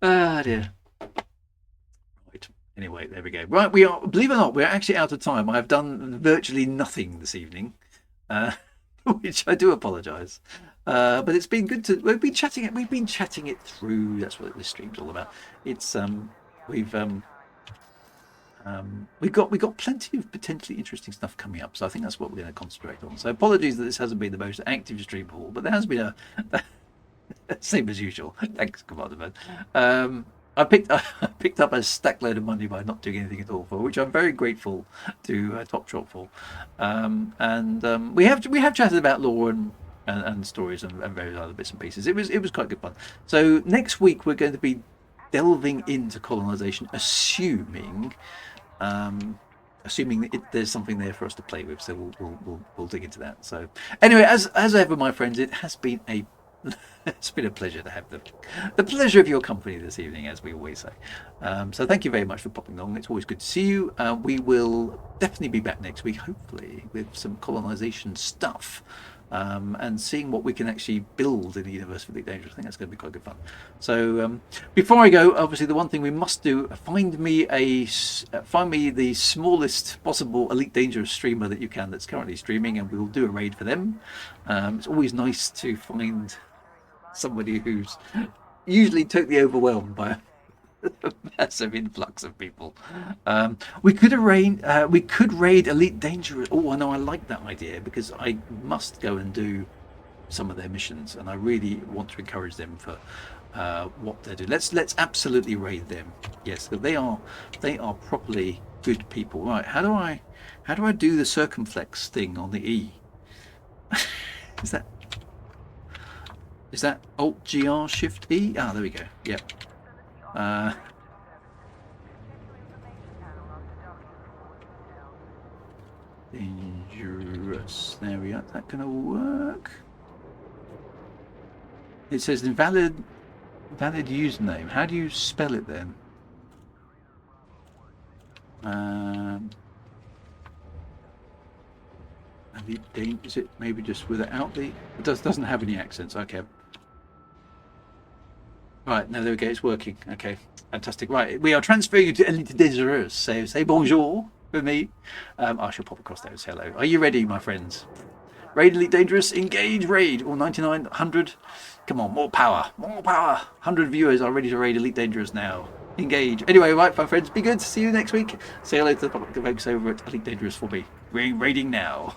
Ah dear. Right. Anyway, there we go. Right, we are. Believe it or not, we're actually out of time. I've done virtually nothing this evening, which I do apologise. But it's been good to. We've been chatting it through. That's what this stream's all about. It's we've got plenty of potentially interesting stuff coming up, so I think that's what we're going to concentrate on. So apologies that this hasn't been the most active stream before, but there has been a same as usual. Thanks, Commander Man. I picked up a stack load of money by not doing anything at all, for which I'm very grateful to Top Shot for. We have chatted about lore and stories and various other bits and pieces. It was quite good fun. So next week we're going to be delving into colonization, assuming there's something there for us to play with. So we'll dig into that. So anyway, as ever, my friends, it's been a pleasure to have the pleasure of your company this evening, as we always say. So thank you very much for popping along. It's always good to see you. We will definitely be back next week, hopefully, with some colonization stuff. And seeing what we can actually build in the universe of Elite Dangerous. I think that's going to be quite good fun. So before I go, obviously the one thing we must do, find me the smallest possible Elite Dangerous streamer that you can that's currently streaming, and we will do a raid for them. It's always nice to find somebody who's usually totally overwhelmed by a massive influx of people. We could raid Elite Dangerous. Oh, I know, I like that idea because I must go and do some of their missions, and I really want to encourage them for what they're doing. Let's absolutely raid them. Yes, they are properly good people. Right? How do I do the circumflex thing on the E? Is that Alt GR Shift E? Ah, there we go. Yep. Dangerous. There we are. Is that going to work? It says valid username. How do you spell it then? Is it maybe just without the? It doesn't have any accents. Okay. Right, now there we go, it's working. Okay, fantastic. Right, we are transferring you to Elite Dangerous. So say bonjour with me. I shall pop across there and say hello. Are you ready, my friends? Raid Elite Dangerous, engage raid. Or 99, 100. Come on, more power, more power. 100 viewers are ready to raid Elite Dangerous now. Engage. Anyway, right, my friends, be good. See you next week. Say hello to the public folks over at Elite Dangerous for me. We're raiding now.